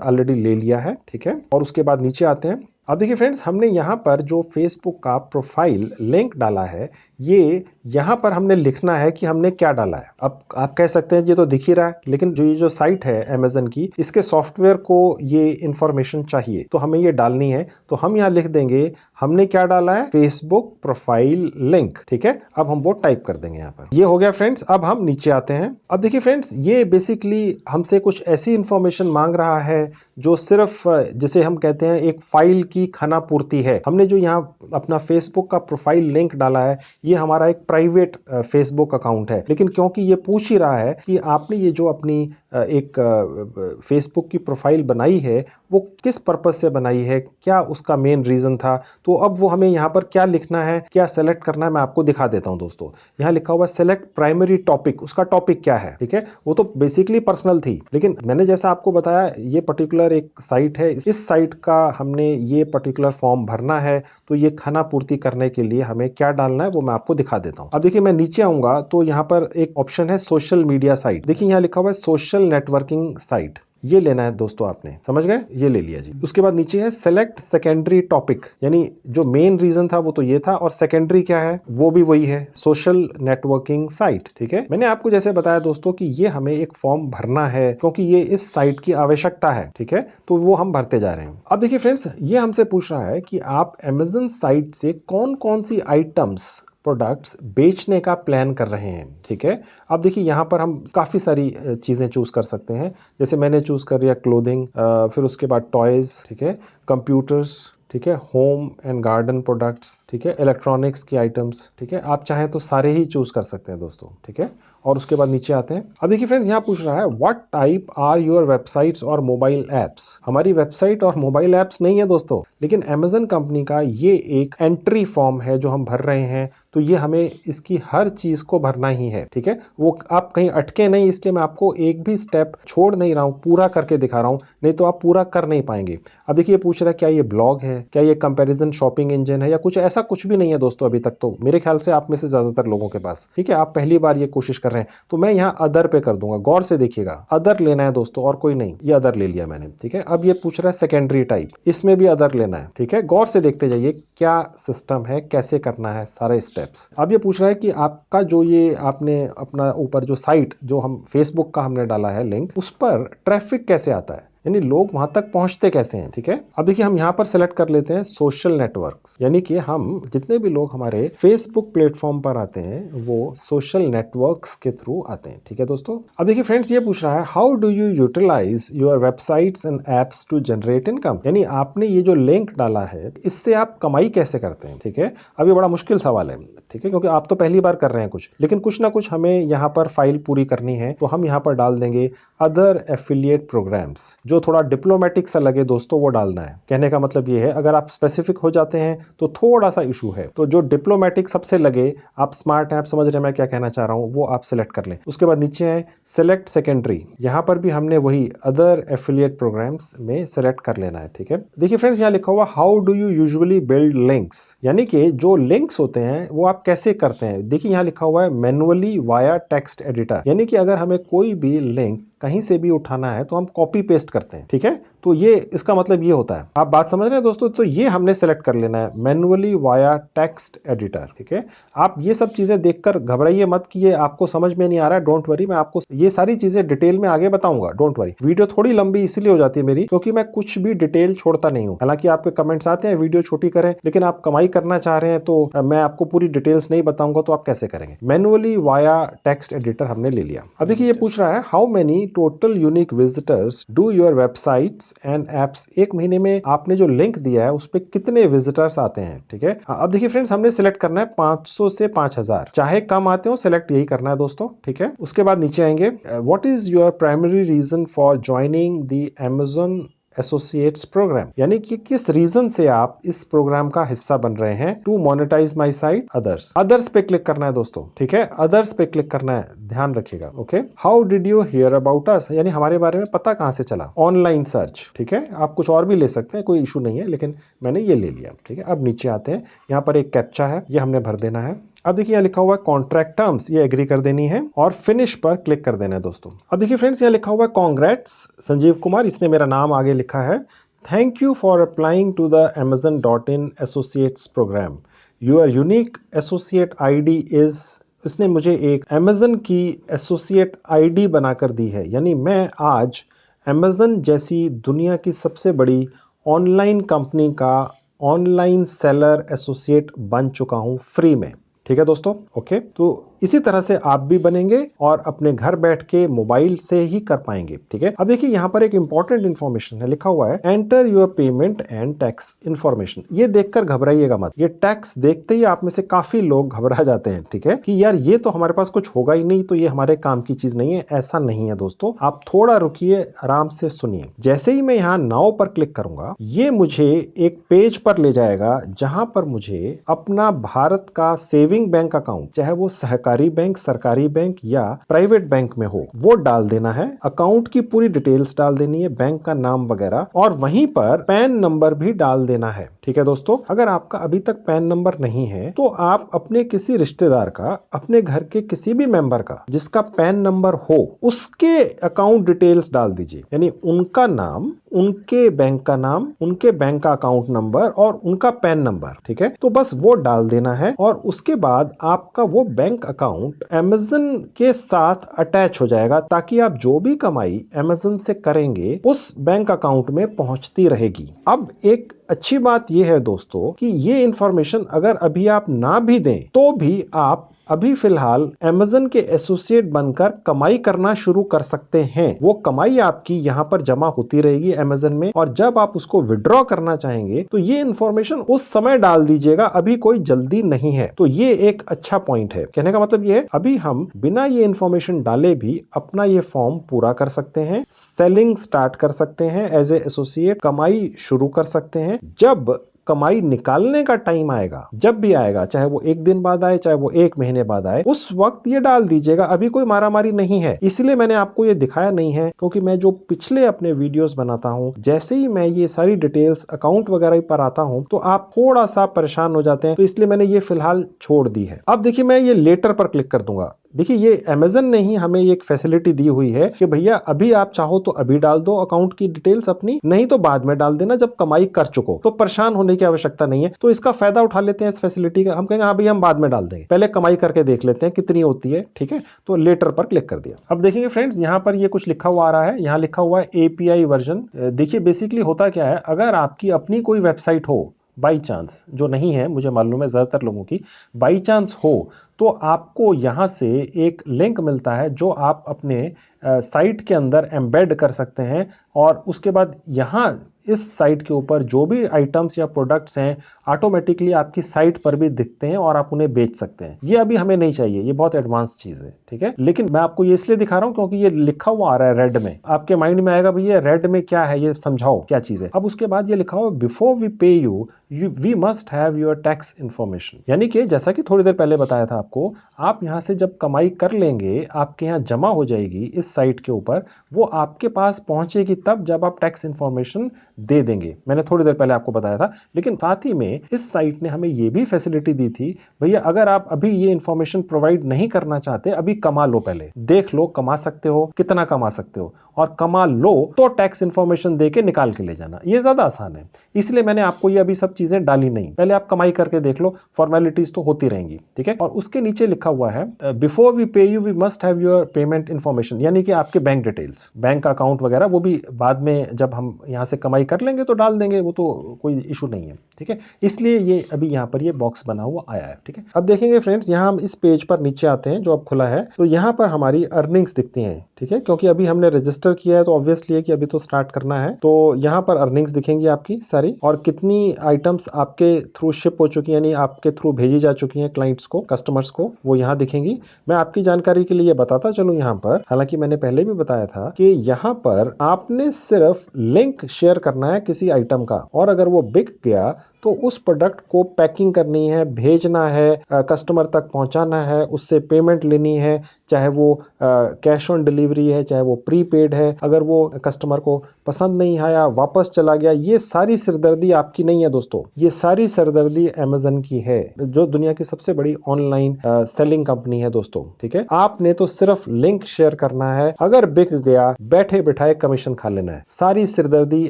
ऑलरेडी ले लिया है, ठीक है। और उसके बाद नीचे आते हैं अब देखिए फ्रेंड्स, हमने यहाँ पर जो फेसबुक का प्रोफाइल लिंक डाला है, ये यहाँ पर हमने लिखना है कि हमने क्या डाला है। अब आप कह सकते हैं ये तो दिख ही रहा है, लेकिन जो ये जो साइट है अमेज़न की, इसके सॉफ्टवेयर को ये इंफॉर्मेशन चाहिए, तो हमें ये डालनी है। तो हम यहाँ लिख देंगे हमने क्या डाला है, फेसबुक प्रोफाइल लिंक। ठीक है, अब हम वो टाइप कर देंगे यहाँ पर। ये हो गया फ्रेंड्स। अब हम नीचे आते हैं। अब देखिए फ्रेंड्स, ये बेसिकली हमसे कुछ ऐसी इंफॉर्मेशन मांग रहा है जो सिर्फ जिसे हम कहते हैं एक फाइल की खानापूर्ति है। हमने जो यहाँ अपना फेसबुक का प्रोफाइल लिंक डाला है, ये हमारा एक प्राइवेट फेसबुक अकाउंट है, लेकिन क्योंकि ये पूछ ही रहा है कि आपने ये जो अपनी एक फेसबुक की प्रोफाइल बनाई है वो किस पर्पज से बनाई है, क्या उसका मेन रीजन था, तो अब वो हमें यहाँ पर क्या लिखना है, क्या सेलेक्ट करना है, मैं आपको दिखा देता हूँ दोस्तों। यहाँ लिखा हुआ सेलेक्ट प्राइमरी टॉपिक, उसका टॉपिक क्या है। ठीक है, वो तो बेसिकली पर्सनल थी, लेकिन मैंने जैसा आपको बताया ये पर्टिकुलर एक साइट है, इस साइट का हमने ये पर्टिकुलर फॉर्म भरना है, तो ये खाना पूर्ति करने के लिए हमें क्या डालना है वो मैं आपको दिखा देता हूँ। अब देखिए मैं नीचे आऊंगा तो यहाँ पर एक ऑप्शन है सोशल मीडिया साइट। देखिए यहाँ लिखा हुआ है सोशल नेटवर्किंग साइट, ये लेना है दोस्तों। आपने समझ गए, ये ले लिया जी। उसके बाद नीचे है सेलेक्ट सेकेंडरी टॉपिक, यानी जो मेन रीजन था वो तो ये था, और सेकेंडरी क्या है वो भी वही है, सोशल नेटवर्किंग साइट। ठीक है, मैंने आपको जैसे बताया दोस्तों कि ये हमें एक फॉर्म भरना है क्योंकि ये इस साइट की आवश्यकता है। ठीक है, तो वो हम भरते जा रहे हैं। अब देखिए फ्रेंड्स, ये हमसे पूछ रहा है कि आप अमेज़न साइट से कौन कौन सी आइटम्स प्रोडक्ट्स बेचने का प्लान कर रहे हैं। ठीक है, अब देखिए यहाँ पर हम काफ़ी सारी चीज़ें चूज़ कर सकते हैं। जैसे मैंने चूज़ कर लिया क्लोथिंग, फिर उसके बाद टॉयज़, ठीक है, कंप्यूटर्स, ठीक है, होम एंड गार्डन प्रोडक्ट्स, ठीक है, इलेक्ट्रॉनिक्स की आइटम्स। ठीक है, आप चाहें तो सारे ही चूज़ कर सकते हैं दोस्तों। ठीक है, और उसके बाद नीचे आते हैं। अब देखिए फ्रेंड्स, यहाँ पूछ रहा है what type are your websites और मोबाइल ऐप्स। हमारी वेबसाइट और मोबाइल ऐप्स नहीं है दोस्तों, लेकिन अमेज़न कंपनी का ये एक एंट्री फॉर्म है जो हम भर रहे हैं, तो ये हमें इसकी हर चीज़ को भरना ही है। ठीक है, वो आप कहीं अटके नहीं, इसलिए मैं आपको एक भी स्टेप छोड़ नहीं रहा हूँ, पूरा करके दिखा रहा हूँ, नहीं तो आप पूरा कर नहीं पाएंगे। अब देखिए पूछ रहा है क्या ये ब्लॉग है, क्या ये कंपैरिजन शॉपिंग इंजन है, या कुछ ऐसा कुछ भी नहीं है दोस्तों अभी तक, तो मेरे ख्याल से आप में से ज्यादातर लोगों के पास। ठीक है, आप पहली बार ये कोशिश कर रहे हैं, तो मैं यहाँ अदर पे कर दूंगा। गौर से देखिएगा, अदर लेना है दोस्तों और कोई नहीं, ये अदर ले लिया मैंने। ठीक है, अब ये पूछ रहा है सेकेंडरी टाइप, इसमें भी अदर लेना है। ठीक है, गौर से देखते जाइए क्या सिस्टम है, कैसे करना है सारे स्टेप्स। अब ये पूछ रहा है कि आपका जो ये आपने अपना ऊपर जो साइट जो हम फेसबुक का हमने डाला है लिंक, उस पर ट्रैफिक कैसे आता है, यानी लोग वहां तक पहुंचते कैसे हैं। ठीक है, अब देखिए हम यहां पर सेलेक्ट कर लेते हैं सोशल नेटवर्क्स, यानी कि हम जितने भी लोग हमारे फेसबुक प्लेटफॉर्म पर आते हैं वो सोशल नेटवर्क्स के थ्रू आते हैं। ठीक है दोस्तों, अब देखिए फ्रेंड्स, ये पूछ रहा है how do you utilize your websites and apps to generate income, यानी आपने ये जो लिंक डाला है इससे आप कमाई कैसे करते हैं। ठीक है, अब ये बड़ा मुश्किल सवाल है। ठीक है, क्योंकि आप तो पहली बार कर रहे हैं कुछ, लेकिन कुछ ना कुछ हमें यहाँ पर फाइल पूरी करनी है, तो हम यहाँ पर डाल देंगे अदर एफिलिएट प्रोग्राम्स। जो थोड़ा डिप्लोमेटिक सा लगे दोस्तों वो डालना है। कहने का मतलब ये है, अगर आप स्पेसिफिक हो जाते हैं तो थोड़ा सा इशू है, तो जो डिप्लोमेटिक सबसे लगे, आप स्मार्ट हैं, आप समझ रहे हैं मैं क्या कहना चाह रहा हूं, वो आप सिलेक्ट कर लें। उसके बाद नीचे है सेलेक्ट सेकेंडरी, यहां पर भी हमने वही अदर एफिलिएट प्रोग्राम्स में सेलेक्ट कर लेना है। ठीक है, देखिए फ्रेंड्स, यहाँ लिखा हुआ how do you usually build links, यानी कि जो लिंक्स होते हैं वो आप कैसे करते हैं। देखिए यहाँ लिखा हुआ है मैनुअली वाया टेक्स्ट एडिटर, यानी कि अगर हमें कोई भी लिंक कहीं से भी उठाना है तो हम कॉपी पेस्ट करते हैं। ठीक है, तो ये इसका मतलब ये होता है, आप बात समझ रहे हैं दोस्तों। तो ये हमने सेलेक्ट कर लेना है मैनुअली वाया टेक्स्ट एडिटर। ठीक है, आप ये सब चीजें देखकर घबराइए मत कि ये आपको समझ में नहीं आ रहा है, डोंट वरी, मैं आपको ये सारी चीजें डिटेल में आगे बताऊंगा, डोंट वरी। वीडियो थोड़ी लंबी इसलिए हो जाती है मेरी क्योंकि मैं कुछ भी डिटेल छोड़ता नहीं हूं। हालांकि आपके कमेंट्स आते हैं वीडियो छोटी करें, लेकिन आप कमाई करना चाह रहे हैं तो मैं आपको पूरी डिटेल्स नहीं बताऊंगा, तो आप कैसे करेंगे। मैनुअली वाया टेक्स्ट एडिटर हमने ले लिया। अब देखिए ये पूछ रहा है how many total unique visitors do your websites and apps, एक महीने में आपने जो लिंक दिया है उस पे कितने विजिटर्स आते हैं। ठीक है, अब देखिए फ्रेंड्स, हमने सिलेक्ट करना है 500 से 5000, चाहे कम आते हो सिलेक्ट यही करना है दोस्तों। ठीक है, उसके बाद नीचे आएंगे what is your primary reason for joining the Amazon associates program, यानी कि किस रीजन से आप इस प्रोग्राम का हिस्सा बन रहे हैं। To monetize my site others, others पे क्लिक करना है दोस्तों। ठीक है, अदर्स पे क्लिक करना है, ध्यान रखिएगा। Okay, how did you here about us, यानी हमारे बारे में पता कहां से चला। ऑनलाइन सर्च, ठीक है, आप कुछ और भी ले सकते हैं, कोई इशू नहीं है, लेकिन मैंने ये ले लिया। ठीक है, अब नीचे आते हैं, यहाँ पर एक कैप्चा है, ये हमने भर देना है। अब देखिए यहाँ लिखा हुआ है कॉन्ट्रैक्ट टर्म्स, ये एग्री कर देनी है और फिनिश पर क्लिक कर देना है दोस्तों। अब देखिए फ्रेंड्स, यहाँ लिखा हुआ है कांग्रेट्स संजीव कुमार, इसने मेरा नाम आगे लिखा है, Thank you for applying to the Amazon.in Associates program. Your unique associate ID is, इसने मुझे एक Amazon की एसोसिएट आईडी बनाकर दी है, यानी मैं आज Amazon जैसी दुनिया की सबसे बड़ी ऑनलाइन कंपनी का ऑनलाइन सेलर एसोसिएट बन चुका हूं फ्री में। ठीक है दोस्तों, ओके। तो इसी तरह से आप भी बनेंगे और अपने घर बैठ के मोबाइल से ही कर पाएंगे। ठीक है, अब देखिए यहाँ पर एक इंपॉर्टेंट इन्फॉर्मेशन है, लिखा हुआ है enter your payment and tax information. ये देखकर घबराइएगा मत, ये टैक्स देखते ही आप में से काफी लोग घबरा जाते हैं। ठीक है, कि यार ये तो हमारे पास कुछ होगा ही नहीं, तो ये हमारे काम की चीज नहीं है। ऐसा नहीं है दोस्तों, आप थोड़ा रुकिए, आराम से सुनिए। जैसे ही मैं यहाँ नाउ पर क्लिक करूंगा, ये मुझे एक पेज पर ले जाएगा जहां पर मुझे अपना भारत का सेविंग बैंक अकाउंट, चाहे वो सहकारी बैंक, सरकारी बैंक या प्राइवेट बैंक में हो, वो डाल देना है। अकाउंट की पूरी डिटेल्स डाल देनी है, बैंक का नाम वगैरह, और वहीं पर पैन नंबर भी डाल देना है। ठीक है दोस्तों, अगर आपका अभी तक पैन नंबर नहीं है तो आप अपने किसी रिश्तेदार का, अपने घर के किसी भी मेंबर का जिसका पैन नंबर हो, उसके अकाउंट डिटेल्स डाल दीजिए, यानी उनका नाम, उनके बैंक का नाम, उनके बैंक का अकाउंट नंबर और उनका पैन नंबर। ठीक है, तो बस वो डाल देना है और उसके बाद आपका वो बैंक अकाउंट Amazon के साथ अटैच हो जाएगा, ताकि आप जो भी कमाई Amazon से करेंगे उस बैंक अकाउंट में पहुंचती रहेगी। अब एक अच्छी बात यह है दोस्तों कि ये इंफॉर्मेशन अगर अभी आप ना भी दें तो भी आप अभी फिलहाल Amazon के एसोसिएट बनकर कमाई करना शुरू कर सकते हैं। वो कमाई आपकी यहाँ पर जमा होती रहेगी Amazon में, और जब आप उसको विड्रॉ करना चाहेंगे तो ये इंफॉर्मेशन उस समय डाल दीजिएगा, अभी कोई जल्दी नहीं है। तो ये एक अच्छा पॉइंट है। कहने का मतलब ये है, अभी हम बिना ये इंफॉर्मेशन डाले भी अपना ये फॉर्म पूरा कर सकते हैं, सेलिंग स्टार्ट कर सकते हैं, एज ए एसोसिएट कमाई शुरू कर सकते हैं। जब कमाई निकालने का टाइम आएगा, जब भी आएगा, चाहे वो एक दिन बाद आए, चाहे वो एक महीने बाद आए, उस वक्त ये डाल दीजिएगा। अभी कोई मारामारी नहीं है, इसलिए मैंने आपको ये दिखाया नहीं है, क्योंकि मैं जो पिछले अपने वीडियोस बनाता हूं, जैसे ही मैं ये सारी डिटेल्स अकाउंट वगैरह पर आता हूं तो आप थोड़ा सा परेशान हो जाते हैं, तो इसलिए मैंने ये फिलहाल छोड़ दी है। अब देखिए, मैं ये लेटर पर क्लिक कर दूंगा। देखिए, ये Amazon ने ही हमें एक फैसिलिटी दी हुई है कि भैया अभी आप चाहो तो अभी डाल दो अकाउंट की डिटेल्स अपनी, नहीं तो बाद में डाल देना जब कमाई कर चुको। तो परेशान होने की आवश्यकता नहीं है। तो इसका फायदा उठा लेते हैं इस फैसिलिटी का। हम कहेंगे हाँ भैया हम बाद में डाल देंगे, पहले कमाई करके देख लेते हैं कितनी होती है। ठीक है, तो लेटर पर क्लिक कर दिया। अब देखेंगे फ्रेंड्स, यहाँ पर ये कुछ लिखा हुआ आ रहा है, यहाँ लिखा हुआ है API वर्जन। देखिए बेसिकली होता क्या है, अगर आपकी अपनी कोई वेबसाइट हो, बाई चांस, जो नहीं है मुझे मालूम है ज़्यादातर लोगों की, बाई चांस हो, तो आपको यहाँ से एक लिंक मिलता है जो आप अपने साइट के अंदर एम्बेड कर सकते हैं, और उसके बाद यहाँ इस साइट के ऊपर जो भी आइटम्स या प्रोडक्ट्स हैं ऑटोमेटिकली आपकी साइट पर भी दिखते हैं और आप उन्हें बेच सकते हैं। ये अभी हमें नहीं चाहिए, ये बहुत एडवांस चीज है। ठीक है, लेकिन मैं आपको ये इसलिए दिखा रहा हूं क्योंकि ये लिखा हुआ आ रहा है रेड में। आपके माइंड में आएगा भैया रेड में क्या है, ये समझाओ क्या चीज है। अब उसके बाद ये लिखा हुआ before we pay you we must have your tax information, यानी कि जैसा कि थोड़ी देर पहले बताया था आपको, आप यहां से जब कमाई कर लेंगे, आपके यहाँ जमा हो जाएगी इस साइट के ऊपर, वो आपके पास पहुंचेगी तब जब आप टैक्स इन्फॉर्मेशन दे देंगे। मैंने थोड़ी देर पहले आपको बताया था। लेकिन साथ ही में इस साइट ने हमें यह भी फैसिलिटी दी थी, भैया अगर आप अभी ये इंफॉर्मेशन प्रोवाइड नहीं करना चाहते, अभी कमा लो, पहले देख लो कमा सकते हो, कितना कमा सकते हो, और कमा लो तो टैक्स इन्फॉर्मेशन देके निकाल के ले जाना। ये ज्यादा आसान है, इसलिए मैंने आपको ये अभी सब चीजें डाली नहीं। पहले आप कमाई करके देख लो, फॉर्मेलिटीज तो होती रहेंगी। ठीक है, और उसके नीचे लिखा हुआ है before we pay you we must have your payment information, यानी कि आपके बैंक डिटेल्स, बैंक अकाउंट वगैरह, वो भी बाद में जब हम यहां से कमाई कर लेंगे तो डाल देंगे, वो तो कोई इशू नहीं है। ठीक है, इसलिए ये अभी यहाँ पर ये बॉक्स बना हुआ आया है। ठीक है, अब देखेंगे फ्रेंड्स, यहाँ हम इस पेज पर नीचे आते हैं जो अब खुला है, तो यहाँ पर हमारी अर्निंग्स दिखती हैं। ठीक है, क्योंकि अभी हमने रजिस्टर किया है तो ऑब्वियसली है कि अभी तो स्टार्ट करना है। तो यहाँ पर अर्निंग्स दिखेंगी आपकी सारी, और कितनी आइटम्स आपके थ्रू शिप हो चुकी है, यानी आपके थ्रू भेजी जा चुकी हैं क्लाइंट्स को, कस्टमर्स को, वो यहाँ दिखेंगी। मैं आपकी जानकारी के लिए बताता चलूं यहाँ पर, हालांकि मैंने पहले भी बताया था कि यहाँ पर आपने सिर्फ लिंक शेयर करना है किसी आइटम का, और अगर वो बिक गया तो उस प्रोडक्ट को पैकिंग करनी है, भेजना है, कस्टमर तक पहुंचाना है, उससे पेमेंट लेनी है, चाहे वो कैश ऑन डिलीवरी है, चाहे वो प्रीपेड है। अगर वो कस्टमर को पसंद नहीं आया, वापस चला गया, ये सारी सिरदर्दी आपकी नहीं है दोस्तों, ये सारी सिरदर्दी Amazon की है, जो दुनिया की सबसे बड़ी ऑनलाइन सेलिंग कंपनी है दोस्तों। ठीक है, आपने तो सिर्फ लिंक शेयर करना है, अगर बिक गया बैठे बिठाए कमीशन खा लेना है। सारी सिरदर्दी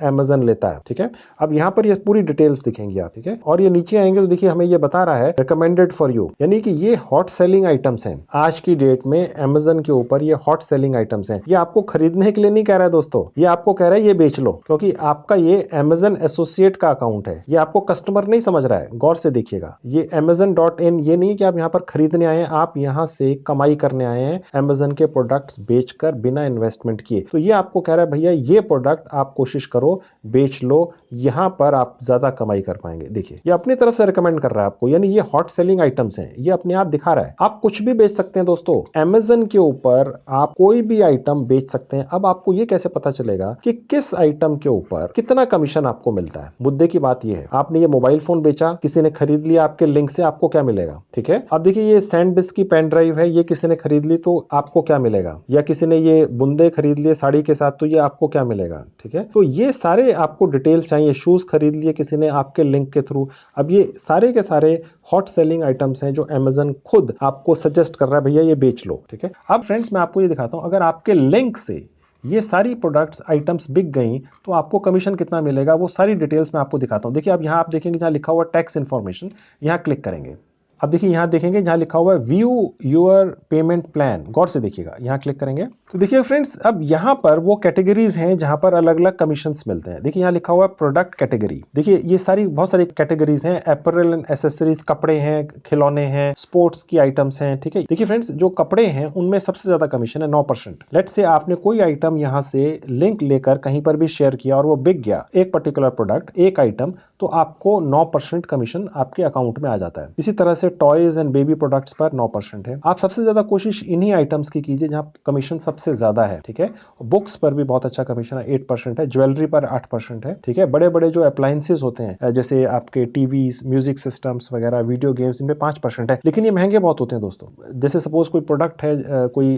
Amazon Amazon लेता है, ठीक है। अब यहाँ पर ये पूरी डिटेल्स दिखेंगी आप, ठीक है। और ये नीचे आएंगे तो देखिए हमें ये बता रहा है रिकमेंडेड फॉर यू, यानी कि ये हॉट सेलिंग आइटम्स हैं आज की डेट में Amazon के ऊपर। ये हॉट सेलिंग आइटम्स हैं। ये आपको खरीदने के लिए नहीं कह रहा है दोस्तों, ये आपको कह रहा है ये बेच लो, क्योंकि आपका ये Amazon एसोसिएट का अकाउंट है। ये आपको कस्टमर नहीं समझ रहा है, गौर से देखिएगा। ये Amazon.in ये नहीं कि आप यहाँ पर खरीदने आए हैं, आप यहाँ से कमाई करने आए हैं Amazon के प्रोडक्ट्स बेचकर बिना इन्वेस्टमेंट किए। तो ये आपको कह रहा है भैया ये प्रोडक्ट आप कोशिश करो, बेच लो, यहाँ पर आप ज्यादा कमाई कर पाएंगे। देखिए ये अपनी तरफ से रिकमेंड कर रहा है आपको, यानी ये हॉट सेलिंग आइटम्स हैं, ये अपने आप दिखा रहा है। आप कुछ भी बेच सकते हैं दोस्तों, Amazon के ऊपर आप कोई भी आइटम बेच सकते हैं। अब आपको ये कैसे पता चलेगा कि किस आइटम के ऊपर कितना कमीशन आपको मिलता है? मुद्दे की बात ये है, आपने ये मोबाइल फोन बेचा, किसी ने खरीद लिया आपके लिंक से, आपको क्या मिलेगा? ठीक है। अब देखिए ये सैंडिस्क की पेन ड्राइव है, ये किसी ने खरीद ली तो आपको क्या मिलेगा? या किसी ने ये बुंदे खरीद लिए साड़ी के साथ तो ये आपको क्या मिलेगा? ठीक है। तो ये सारे आपको डिटेल्स चाहिए। शूज खरीद लिए किसी ने आपके लिंक के थ्रू, अब ये सारे के सारे हॉट सेलिंग आइटम्स हैं जो Amazon खुद आपको सजेस्ट कर रहा है भैया ये बेच लो, ठीक है। अब फ्रेंड्स मैं आपको ये दिखाता हूं, अगर आपके लिंक से ये सारी प्रोडक्ट्स आइटम्स बिक गई तो आपको कमीशन कितना मिलेगा, वो सारी डिटेल्स मैं आपको दिखाता हूं। देखिए अब यहां आप देखेंगे जहां लिखा हुआ टैक्स इंफॉर्मेशन, यहां क्लिक करेंगे। अब देखिए यहां देखेंगे जहां लिखा हुआ है व्यू योर पेमेंट प्लान, गौर से देखिएगा, यहां क्लिक करेंगे तो देखिए फ्रेंड्स अब यहां पर वो कैटेगरीज हैं जहां पर अलग अलग कमीशंस मिलते हैं। देखिए यहां लिखा हुआ है प्रोडक्ट कैटेगरी, देखिए ये सारी बहुत सारी कैटेगरीज हैं, अपैरल एंड एसेसरीज, कपड़े हैं, खिलौने हैं, स्पोर्ट्स की आइटम्स हैं, ठीक है। देखिए फ्रेंड्स जो कपड़े हैं उनमें सबसे ज्यादा कमीशन है 9%। लेट्स से आपने कोई आइटम यहां से लिंक लेकर कहीं पर भी शेयर किया और वो बिक गया, एक पर्टिकुलर प्रोडक्ट, एक आइटम, तो आपको 9% कमीशन आपके अकाउंट में आ जाता है। इसी तरह से टॉयज एंड बेबी प्रोडक्ट्स पर 9% है। आप सबसे ज्यादा कोशिश इन्हीं आइटम्स की कीजिए जहां कमीशन सबसे ज्यादा है, ठीक है। बुक्स पर भी बहुत अच्छा कमीशन है, 8% है। ज्वेलरी पर 8% है, ठीक है। बड़े बड़े जो अप्लायंसेस होते हैं जैसे आपके टीवीज, म्यूजिक सिस्टम्स वगैरह, वीडियो गेम्स, इनमें 5% है, लेकिन ये महंगे बहुत होते हैं दोस्तों। जैसे सपोज कोई प्रोडक्ट है, कोई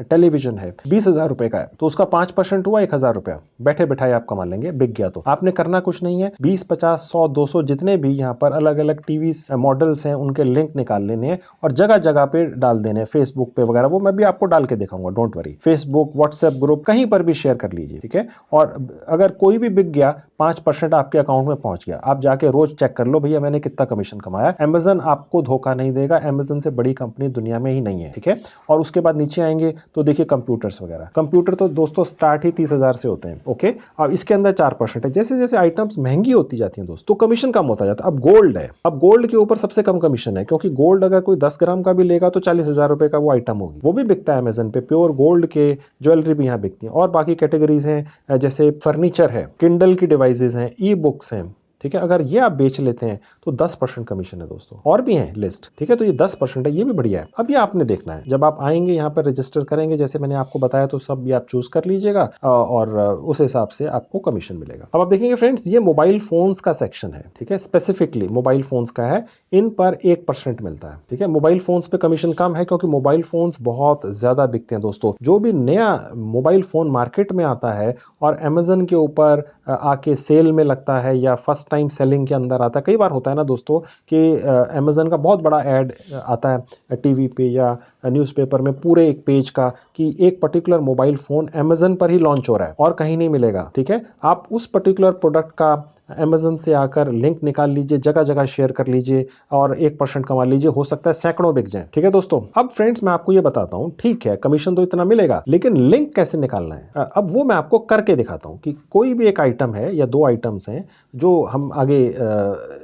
टेलीविजन है 20,000 रुपए का है, तो उसका 5% हुआ 1,000 रुपया, बैठे बैठाए आप कमा लेंगे, बिक गया। तो आपने करना कुछ नहीं है, 20, 50, 100, 200 जितने भी यहाँ पर अलग अलग टीवी मॉडल्स हैं उनके लिंक निकाल लेने हैं और जगह जगह पे डाल देने हैं, फेसबुक पे वगैरह, वो मैं भी आपको डाल के दिखाऊंगा, don't worry. Facebook, WhatsApp group, कहीं पर भी शेयर कर लीजिए, ठीक है। और अगर कोई भी बिक गया, 5% आपके अकाउंट में पहुंच गया, आप जाके रोज चेक कर लो भैया मैंने कितना कमीशन कमाया। Amazon आपको धोखा नहीं देगा, Amazon से बड़ी कंपनी दुनिया में ही नहीं है, ठीक है। और उसके बाद नीचे आएंगे तो देखिए कंप्यूटर्स वगैरह, कंप्यूटर तो दोस्तों स्टार्ट ही 30,000 से होते हैं, ओके। अब इसके अंदर 4% है। जैसे जैसे आइटम्स महंगी होती जाती हैं दोस्तों, तो कमीशन कम होता जाता है। अब गोल्ड है, अब गोल्ड के ऊपर सबसे कम कमीशन है, क्योंकि गोल्ड अगर कोई 10 ग्राम का भी लेगा तो 40,000 रुपए का वो आइटम होगी, वो भी बिकता है Amazon पे। प्योर गोल्ड के ज्वेलरी भी यहाँ बिकती है। और बाकी कैटेगरीज हैं जैसे फर्नीचर है, किंडल की डिवाइसेज हैं, ई बुक्स हैं, ठीक है। अगर ये आप बेच लेते हैं तो 10% कमीशन है दोस्तों। और भी है लिस्ट, ठीक है। तो ये 10% है, ये भी बढ़िया है। अब ये आपने देखना है, जब आप आएंगे यहाँ पर रजिस्टर करेंगे जैसे मैंने आपको बताया, तो सब ये आप चूज कर लीजिएगा और उस हिसाब से आपको कमीशन मिलेगा। अब आप देखेंगे फ्रेंड्स ये मोबाइल फोन्स का सेक्शन है, ठीक है। स्पेसिफिकली मोबाइल फोन्स का है, इन पर 1% मिलता है, ठीक है। मोबाइल फोन्स पे कमीशन कम है क्योंकि मोबाइल फोन्स बहुत ज्यादा बिकते हैं दोस्तों। जो भी नया मोबाइल फोन मार्केट में आता है और Amazon के ऊपर आके सेल में लगता है या फर्स्ट टाइम सेलिंग के अंदर आता है, कई बार होता है ना दोस्तों कि Amazon का बहुत बड़ा ऐड आता है टीवी पे या न्यूज़पेपर में, पूरे एक पेज का, कि एक पर्टिकुलर मोबाइल फोन Amazon पर ही लॉन्च हो रहा है और कहीं नहीं मिलेगा, ठीक है। आप उस पर्टिकुलर प्रोडक्ट का Amazon से आकर लिंक निकाल लीजिए, जगह जगह शेयर कर लीजिए और 1% कमा लीजिए, हो सकता है सैकड़ों बिक जाए, ठीक है दोस्तों। अब फ्रेंड्स मैं आपको ये बताता हूँ, ठीक है कमीशन तो इतना मिलेगा, लेकिन लिंक कैसे निकालना है अब वो मैं आपको करके दिखाता हूँ। कि कोई भी एक आइटम है या 2 आइटम्स हैं जो हम आगे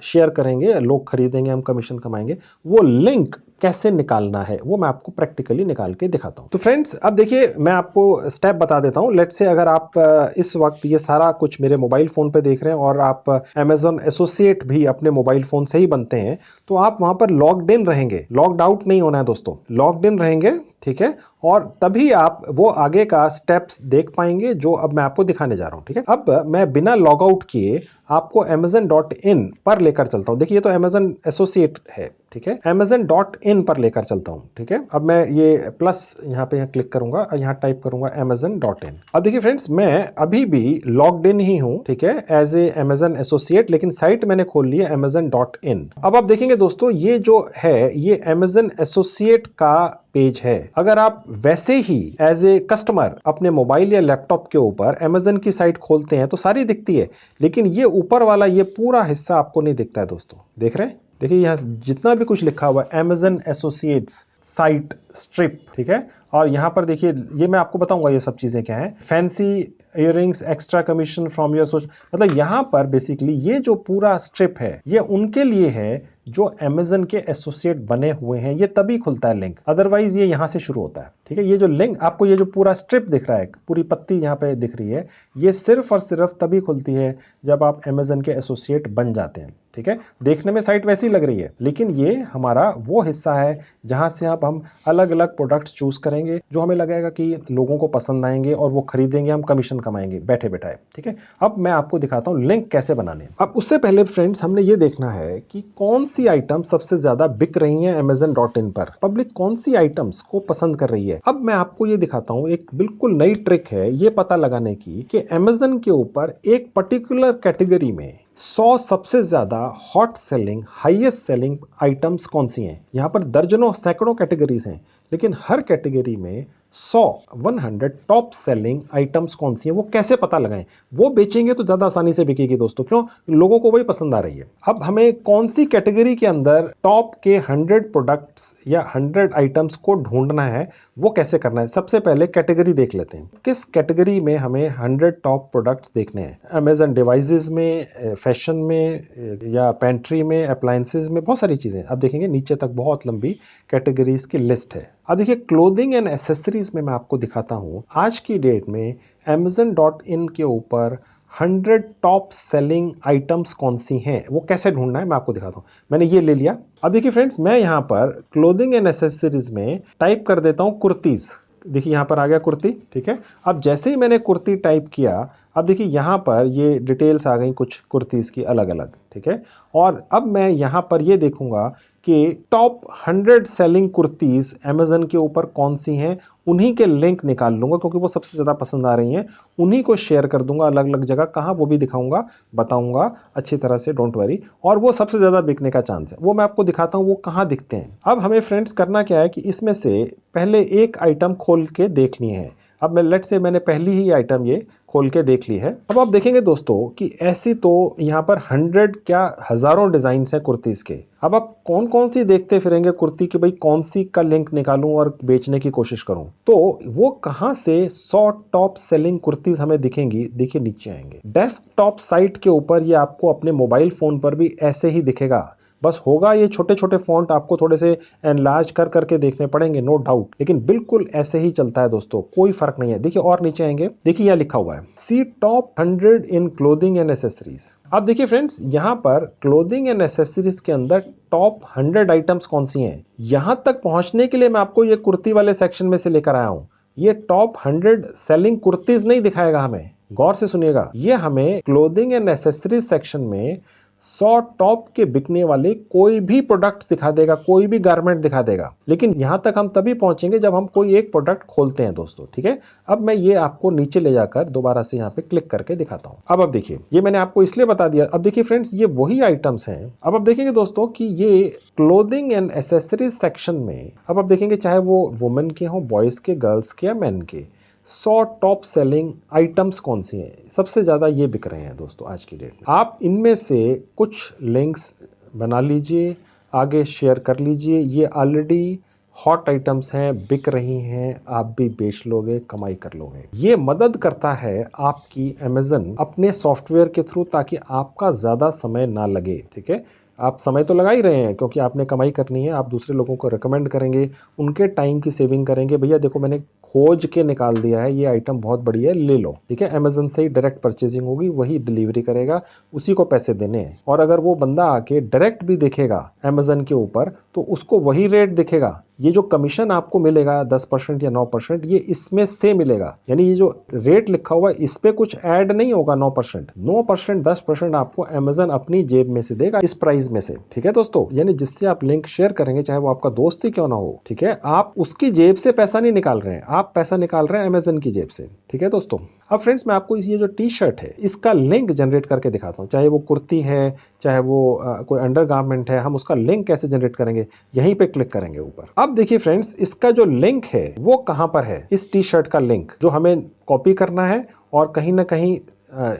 शेयर करेंगे, लोग खरीदेंगे, हम कमीशन कमाएंगे, वो लिंक कैसे निकालना है वो मैं आपको प्रैक्टिकली निकाल के दिखाता हूं। तो फ्रेंड्स अब देखिए मैं आपको स्टेप बता देता हूं। लेट्स से अगर आप इस वक्त ये सारा कुछ मेरे मोबाइल फोन पे देख रहे हैं और आप Amazon एसोसिएट भी अपने मोबाइल फोन से ही बनते हैं, तो आप वहां पर लॉग्ड इन रहेंगे, लॉग्ड आउट नहीं होना है दोस्तों, लॉग्ड इन रहेंगे, ठीक है। और तभी आप वो आगे का स्टेप्स देख पाएंगे जो अब मैं आपको दिखाने जा रहा हूं, ठीक है। अब मैं बिना लॉग आउट किए आपको Amazon.in पर लेकर चलता हूं। देखिए ये तो Amazon एसोसिएट है, ठीक है। Amazon.in पर लेकर चलता हूं, ठीक है। अब मैं ये प्लस यहाँ पे क्लिक करूंगा और यहाँ टाइप करूंगा Amazon.in। अब देखिए फ्रेंड्स मैं अभी भी लॉग्ड इन ही हूं, ठीक है, एज ए Amazon एसोसिएट, लेकिन साइट मैंने खोल ली है Amazon.in। अब आप देखेंगे दोस्तों ये जो है ये Amazon एसोसिएट का पेज है। अगर आप वैसे ही एज ए कस्टमर अपने मोबाइल या लैपटॉप के ऊपर अमेज़न की साइट खोलते हैं तो सारी दिखती है, लेकिन ये ऊपर वाला ये पूरा हिस्सा आपको नहीं दिखता है दोस्तों। देख रहे हैं? देखिए यहाँ जितना भी कुछ लिखा हुआ है अमेज़न एसोसिएट्स साइट स्ट्रिप, ठीक है। और यहाँ पर देखिए, ये मैं आपको बताऊंगा ये सब चीज़ें क्या हैं। Fancy earrings extra commission from your सोच, मतलब यहाँ पर बेसिकली ये जो पूरा स्ट्रिप है ये उनके लिए है जो अमेज़न के एसोसिएट बने हुए हैं। ये तभी खुलता है लिंक, अदरवाइज ये यहाँ से शुरू होता है, ठीक है। ये जो लिंक आपको, ये जो पूरा स्ट्रिप दिख रहा है, पूरी पत्ती यहाँ पे दिख रही है, ये सिर्फ और सिर्फ तभी खुलती है जब आप अमेज़न के एसोसिएट बन जाते हैं, ठीक है। देखने में साइट वैसी लग रही है, लेकिन ये हमारा वो हिस्सा है जहां से अब हम अलग अलग प्रोडक्ट्स चूज करेंगे जो हमें लगेगा कि लोगों को पसंद आएंगे और वो खरीदेंगे, हम कमीशन कमाएंगे बैठे बैठाए, ठीक है। अब मैं आपको दिखाता हूं लिंक कैसे बनाने। अब उससे पहले फ्रेंड्स हमने ये देखना है कि कौन सी आइटम सबसे ज्यादा बिक रही है Amazon.in पर, पब्लिक कौन सी आइटम्स को पसंद कर रही है। अब मैं आपको ये दिखाता हूं, एक बिल्कुल नई ट्रिक है ये पता लगाने की कि Amazon के ऊपर एक पर्टिकुलर कैटेगरी में 100 सबसे ज्यादा hot selling, highest selling items कौन सी हैं। यहां पर दर्जनों सैकड़ों कैटेगरीज हैं, लेकिन हर कैटेगरी में 100 टॉप सेलिंग आइटम्स कौन सी हैं, वो कैसे पता लगाएं। वो बेचेंगे तो ज्यादा आसानी से बिकेगी दोस्तों, क्यों? लोगों को वही पसंद आ रही है। अब हमें कौन सी कैटेगरी के अंदर टॉप के 100 प्रोडक्ट्स या 100 आइटम्स को ढूंढना है, वो कैसे करना है। सबसे पहले कैटेगरी देख लेते हैं, किस कैटेगरी में हमें 100 टॉप प्रोडक्ट्स देखने हैं। अमेज़न डिवाइसेस में, फैशन में, या पेंट्री में, अप्लायंसेस में, बहुत सारी चीजें। अब देखेंगे नीचे तक बहुत लंबी कैटेगरीज की लिस्ट है। अब देखिए क्लोथिंग एंड एसेसरीज में मैं आपको दिखाता हूं आज की डेट में Amazon.in के ऊपर 100 टॉप सेलिंग आइटम्स कौन सी हैं, वो कैसे ढूंढना है मैं आपको दिखाता हूं। मैंने ये ले लिया। अब देखिए फ्रेंड्स, मैं यहां पर क्लोथिंग एंड एसेसरीज में टाइप कर देता हूं कुर्तीज। देखिए यहाँ पर आ गया कुर्ती, ठीक है। अब जैसे ही मैंने कुर्ती टाइप किया, अब देखिए यहाँ पर ये डिटेल्स आ गई कुछ कुर्तीज़ की अलग अलग, ठीक है। और अब मैं यहाँ पर ये देखूंगा कि टॉप 100 सेलिंग कुर्तीज़ अमेज़न के ऊपर कौन सी हैं, उन्हीं के लिंक निकाल लूंगा क्योंकि वो सबसे ज़्यादा पसंद आ रही हैं। उन्हीं को शेयर कर दूंगा अलग अलग जगह, कहाँ वो भी दिखाऊंगा, बताऊंगा अच्छी तरह से, डोंट वरी। और वो सबसे ज़्यादा बिकने का चांस है, वो मैं आपको दिखाता हूँ वो कहाँ दिखते हैं। अब हमें फ्रेंड्स करना क्या है कि इसमें से पहले एक आइटम खोल के देखनी है। अब मैं लेट्स से मैंने पहली ही आइटम ये खोल के देख ली है। अब आप देखेंगे दोस्तों कि ऐसी तो यहाँ पर 100 क्या हजारों डिजाइन हैं कुर्तीज के। अब आप कौन कौन सी देखते फिरेंगे कुर्ती की, भाई कौन सी का लिंक निकालूं और बेचने की कोशिश करूं, तो वो कहां से 100 टॉप सेलिंग कुर्तीज हमें दिखेंगी। देखिए नीचे आएंगे डेस्कटॉप साइट के ऊपर, ये आपको अपने मोबाइल फोन पर भी ऐसे ही दिखेगा। बस होगा ये छोटे छोटे फॉन्ट आपको थोड़े से एनलार्ज कर करके देखने पड़ेंगे, नो डाउट, लेकिन बिल्कुल ऐसे ही चलता है दोस्तों, कोई फर्क नहीं है। देखिए और नीचे आएंगे, देखिए यहाँ लिखा हुआ है see top 100 in clothing and accessories. अब देखिए फ्रेंड्स, यहाँ पर क्लोथिंग एंड एसेसरीज के अंदर टॉप 100 आइटम्स कौन सी हैं, यहां तक पहुंचने के लिए मैं आपको ये कुर्ती वाले सेक्शन में से लेकर आया हूं। ये टॉप 100 सेलिंग कुर्तीज नहीं दिखाएगा हमें, गौर से सुनिएगा, ये हमें क्लोथिंग एंड एसेसरीज सेक्शन में 100 टॉप के बिकने वाले कोई भी प्रोडक्ट्स दिखा देगा, कोई भी गारमेंट दिखा देगा। लेकिन यहां तक हम तभी पहुंचेंगे जब हम कोई एक प्रोडक्ट खोलते हैं दोस्तों, ठीक है। अब मैं ये आपको नीचे ले जाकर दोबारा से यहाँ पे क्लिक करके दिखाता हूं। अब देखिए, ये मैंने आपको इसलिए बता दिया। अब देखिए फ्रेंड्स, ये वही आइटम्स हैं। अब आप देखेंगे दोस्तों कि ये क्लोथिंग एंड एसेसरीज सेक्शन में, अब आप देखेंगे चाहे वो वुमेन के हों, बॉयज के, गर्ल्स के या मेन के, 100 टॉप सेलिंग आइटम्स कौन सी हैं, सबसे ज़्यादा ये बिक रहे हैं दोस्तों आज की डेट में। आप इनमें से कुछ लिंक्स बना लीजिए, आगे शेयर कर लीजिए। ये ऑलरेडी हॉट आइटम्स हैं, बिक रही हैं, आप भी बेच लोगे, कमाई कर लोगे। ये मदद करता है आपकी अमेज़न अपने सॉफ्टवेयर के थ्रू, ताकि आपका ज़्यादा समय ना लगे, ठीक है। आप समय तो लगा ही रहे हैं क्योंकि आपने कमाई करनी है, आप दूसरे लोगों को रिकमेंड करेंगे, उनके टाइम की सेविंग करेंगे। भैया देखो मैंने खोज के निकाल दिया है, ये आइटम बहुत बढ़िया है, ले लो, ठीक है। अमेज़न से ही डायरेक्ट परचेजिंग होगी, वही डिलीवरी करेगा, उसी को पैसे देने हैं। और अगर वो बंदा आके डायरेक्ट भी देखेगा अमेज़न के ऊपर, तो उसको वही रेट दिखेगा। ये जो कमीशन आपको मिलेगा 10% या 9%, ये इसमें से मिलेगा। यानी ये जो रेट लिखा हुआ है इस पे कुछ ऐड नहीं होगा। 9%, 10% आपको अमेज़न अपनी जेब में से देगा, इस प्राइस में से, ठीक है दोस्तों। यानी जिससे आप लिंक शेयर करेंगे, चाहे वो आपका दोस्त ही क्यों ना हो, ठीक है, आप उसकी जेब से पैसा नहीं निकाल रहे हैं, आप पैसा निकाल रहे हैं अमेज़न की जेब से, ठीक है दोस्तों। अब फ्रेंड्स, मैं आपको ये जो टी शर्ट है इसका लिंक जनरेट करके दिखाता हूँ। चाहे वो कुर्ती है, चाहे वो कोई अंडरगारमेंट है, हम उसका लिंक कैसे जनरेट करेंगे, यहीं पे क्लिक करेंगे ऊपर। अब देखिए फ्रेंड्स, इसका जो लिंक है वो कहां पर है, इस टी शर्ट का लिंक जो हमें कॉपी करना है और कहीं ना कहीं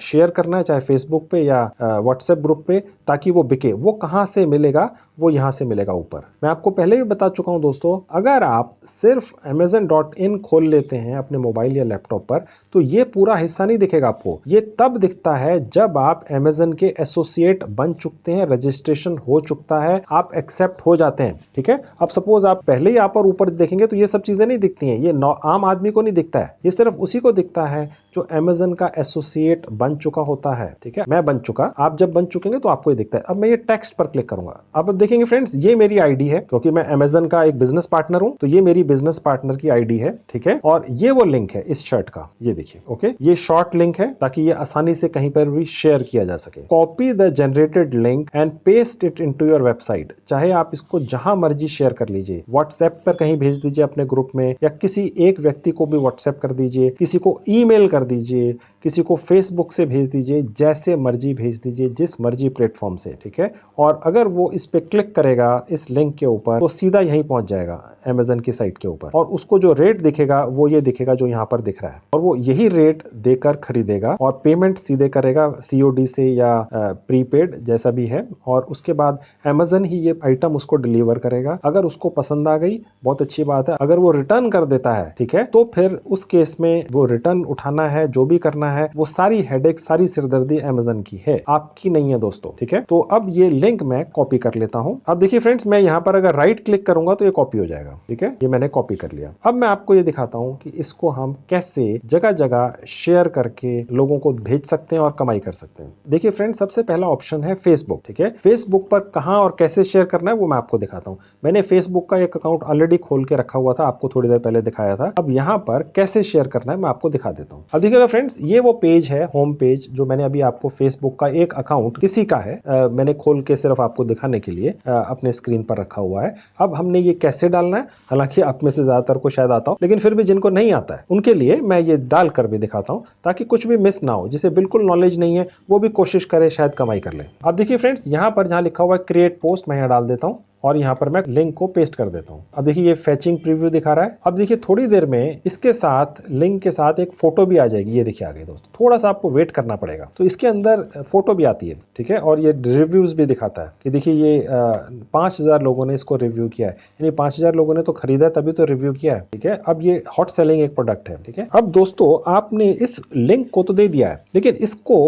शेयर करना है, चाहे फेसबुक पे या व्हाट्सएप ग्रुप पे, ताकि वो बिके। वो कहां से मिलेगा, वो यहां से मिलेगा ऊपर। मैं आपको पहले भी बता चुका हूं दोस्तों, अगर आप सिर्फ amazon.in खोल लेते हैं अपने मोबाइल या लैपटॉप पर, तो ये पूरा हिस्सा नहीं दिखेगा आपको। ये तब दिखता है जब आप अमेजन के एसोसिएट बन चुकते हैं, रजिस्ट्रेशन हो चुकता है, आप एक्सेप्ट हो जाते हैं। ठीक है, अब सपोज आप पहले ही आप और ऊपर देखेंगे तो ये सब चीजें नहीं दिखती हैं, ये आम आदमी को नहीं दिखता है, ये सिर्फ उसी को दिखता है जो अमेजन का एसोसिएट बन चुका होता है। ठीक है, मैं बन चुका, आप जब बन चुकेंगे तो आपको ये दिखता है। अब मैं ये टेक्स्ट पर क्लिक करूंगा, अब देखेंगे फ्रेंड्स, ये मेरी आईडी है, क्योंकि मैं अमेजन का एक बिजनेस पार्टनर हूं, तो ये मेरी बिजनेस पार्टनर की आईडी है। ठीक है, और ये वो लिंक है इस शर्ट का, ये देखिए। ओके, ये शॉर्ट लिंक है ताकि ये आसानी से कहीं पर भी शेयर किया जा सके। Copy the generated link and paste it into your website. चाहे आप इसको जहां मर्जी शेयर कर लीजिए, व्हाट्सएप पर कहीं भेज दीजिए अपने ग्रुप में, या किसी एक व्यक्ति को भी व्हाट्सएप कर दीजिए, किसी को ईमेल कर दीजिए, किसी को फेसबुक से भेज दीजिए, जैसे मर्जी भेज दीजिए, जिस मर्जी प्लेटफॉर्म से। ठीक है, और अगर वो इस पे क्लिक करेगा इस लिंक के ऊपर, तो सीधा यहीं पहुंच जाएगा अमेजन की साइट के ऊपर, और उसको जो रेट दिखेगा वो ये दिखेगा जो यहाँ पर दिख रहा है, और वो यही रेट देकर खरीदेगा और पेमेंट सीधे करेगा सीओडी से या प्रीपेड जैसा भी है, और उसके बाद अमेजन ही ये आइटम उसको डिलीवर करेगा। अगर उसको पसंद आ गई, बहुत अच्छी बात है। अगर वो रिटर्न कर देता है, ठीक है, तो फिर उस केस में वो रिटर्न उठाना है, जो भी करना है, वो सारी हेडेक, सारी सिरदर्दी अमेजन की है, आपकी नहीं है दोस्तों। ठीक है, तो अब ये लिंक मैं कॉपी कर लेता हूं। अब देखिए फ्रेंड्स, मैं यहां पर अगर राइट क्लिक करूंगा तो ये कॉपी हो जाएगा। ठीक है, ये मैंने कॉपी कर लिया। अब मैं आपको ये दिखाता हूं कि इसको हम कैसे जगह जगह शेयर करके लोगों को भेज सकते हैं और कमाई कर सकते हैं। देखिए फ्रेंड्स, सबसे पहला ऑप्शन है फेसबुक। ठीक है, फेसबुक पर कहां और कैसे शेयर करना है वो मैं आपको दिखाता हूं। मैंने फेसबुक का एक अकाउंट ऑलरेडी खोल के रखा हुआ था, आपको थोड़ी देर पहले दिखाया था। अब यहां पर कैसे शेयर करना है मैं आपको दिखा देता हूं। अब देखिएगा फ्रेंड्स, ये वो पेज है, होम पेज, जो मैंने अभी आपको फेसबुक का एक अकाउंट किसी का है, मैंने खोल के सिर्फ आपको दिखाने के लिए अपने स्क्रीन पर रखा हुआ है। अब हमने ये कैसे डालना है, हालांकि आप में से ज्यादातर को शायद आता हो, लेकिन फिर भी जिनको नहीं आता है उनके लिए मैं ये डाल कर भी दिखाता हूं, ताकि कुछ भी मिस ना हो। जिसे बिल्कुल नॉलेज नहीं है वो भी कोशिश करे शायद कमाई कर ले। अब देखिए फ्रेंड्स, यहां पर जहां लिखा हुआ है क्रिएट पोस्ट, मैं यहां डाल देता हूं और यहां पर मैं लिंक को पेस्ट कर देता हूं। अब देखिए ये फैचिंग प्रीव्यू दिखा रहा है। अब देखिए थोड़ी देर में इसके साथ, लिंक के साथ एक फोटो भी आ जाएगी। ये देखिए आ गई दोस्तों, थोड़ा सा आपको वेट करना पड़ेगा, तो इसके अंदर फोटो भी आती है। ठीक है, और ये रिव्यूज भी दिखाता है कि देखिए ये 5000 लोगों ने इसको रिव्यू किया है, यानी 5000 लोगों ने तो खरीदा तभी तो रिव्यू किया है। ठीक है, अब ये हॉट सेलिंग एक प्रोडक्ट है। ठीक है, अब दोस्तों आपने इस लिंक को तो दे दिया है, लेकिन इसको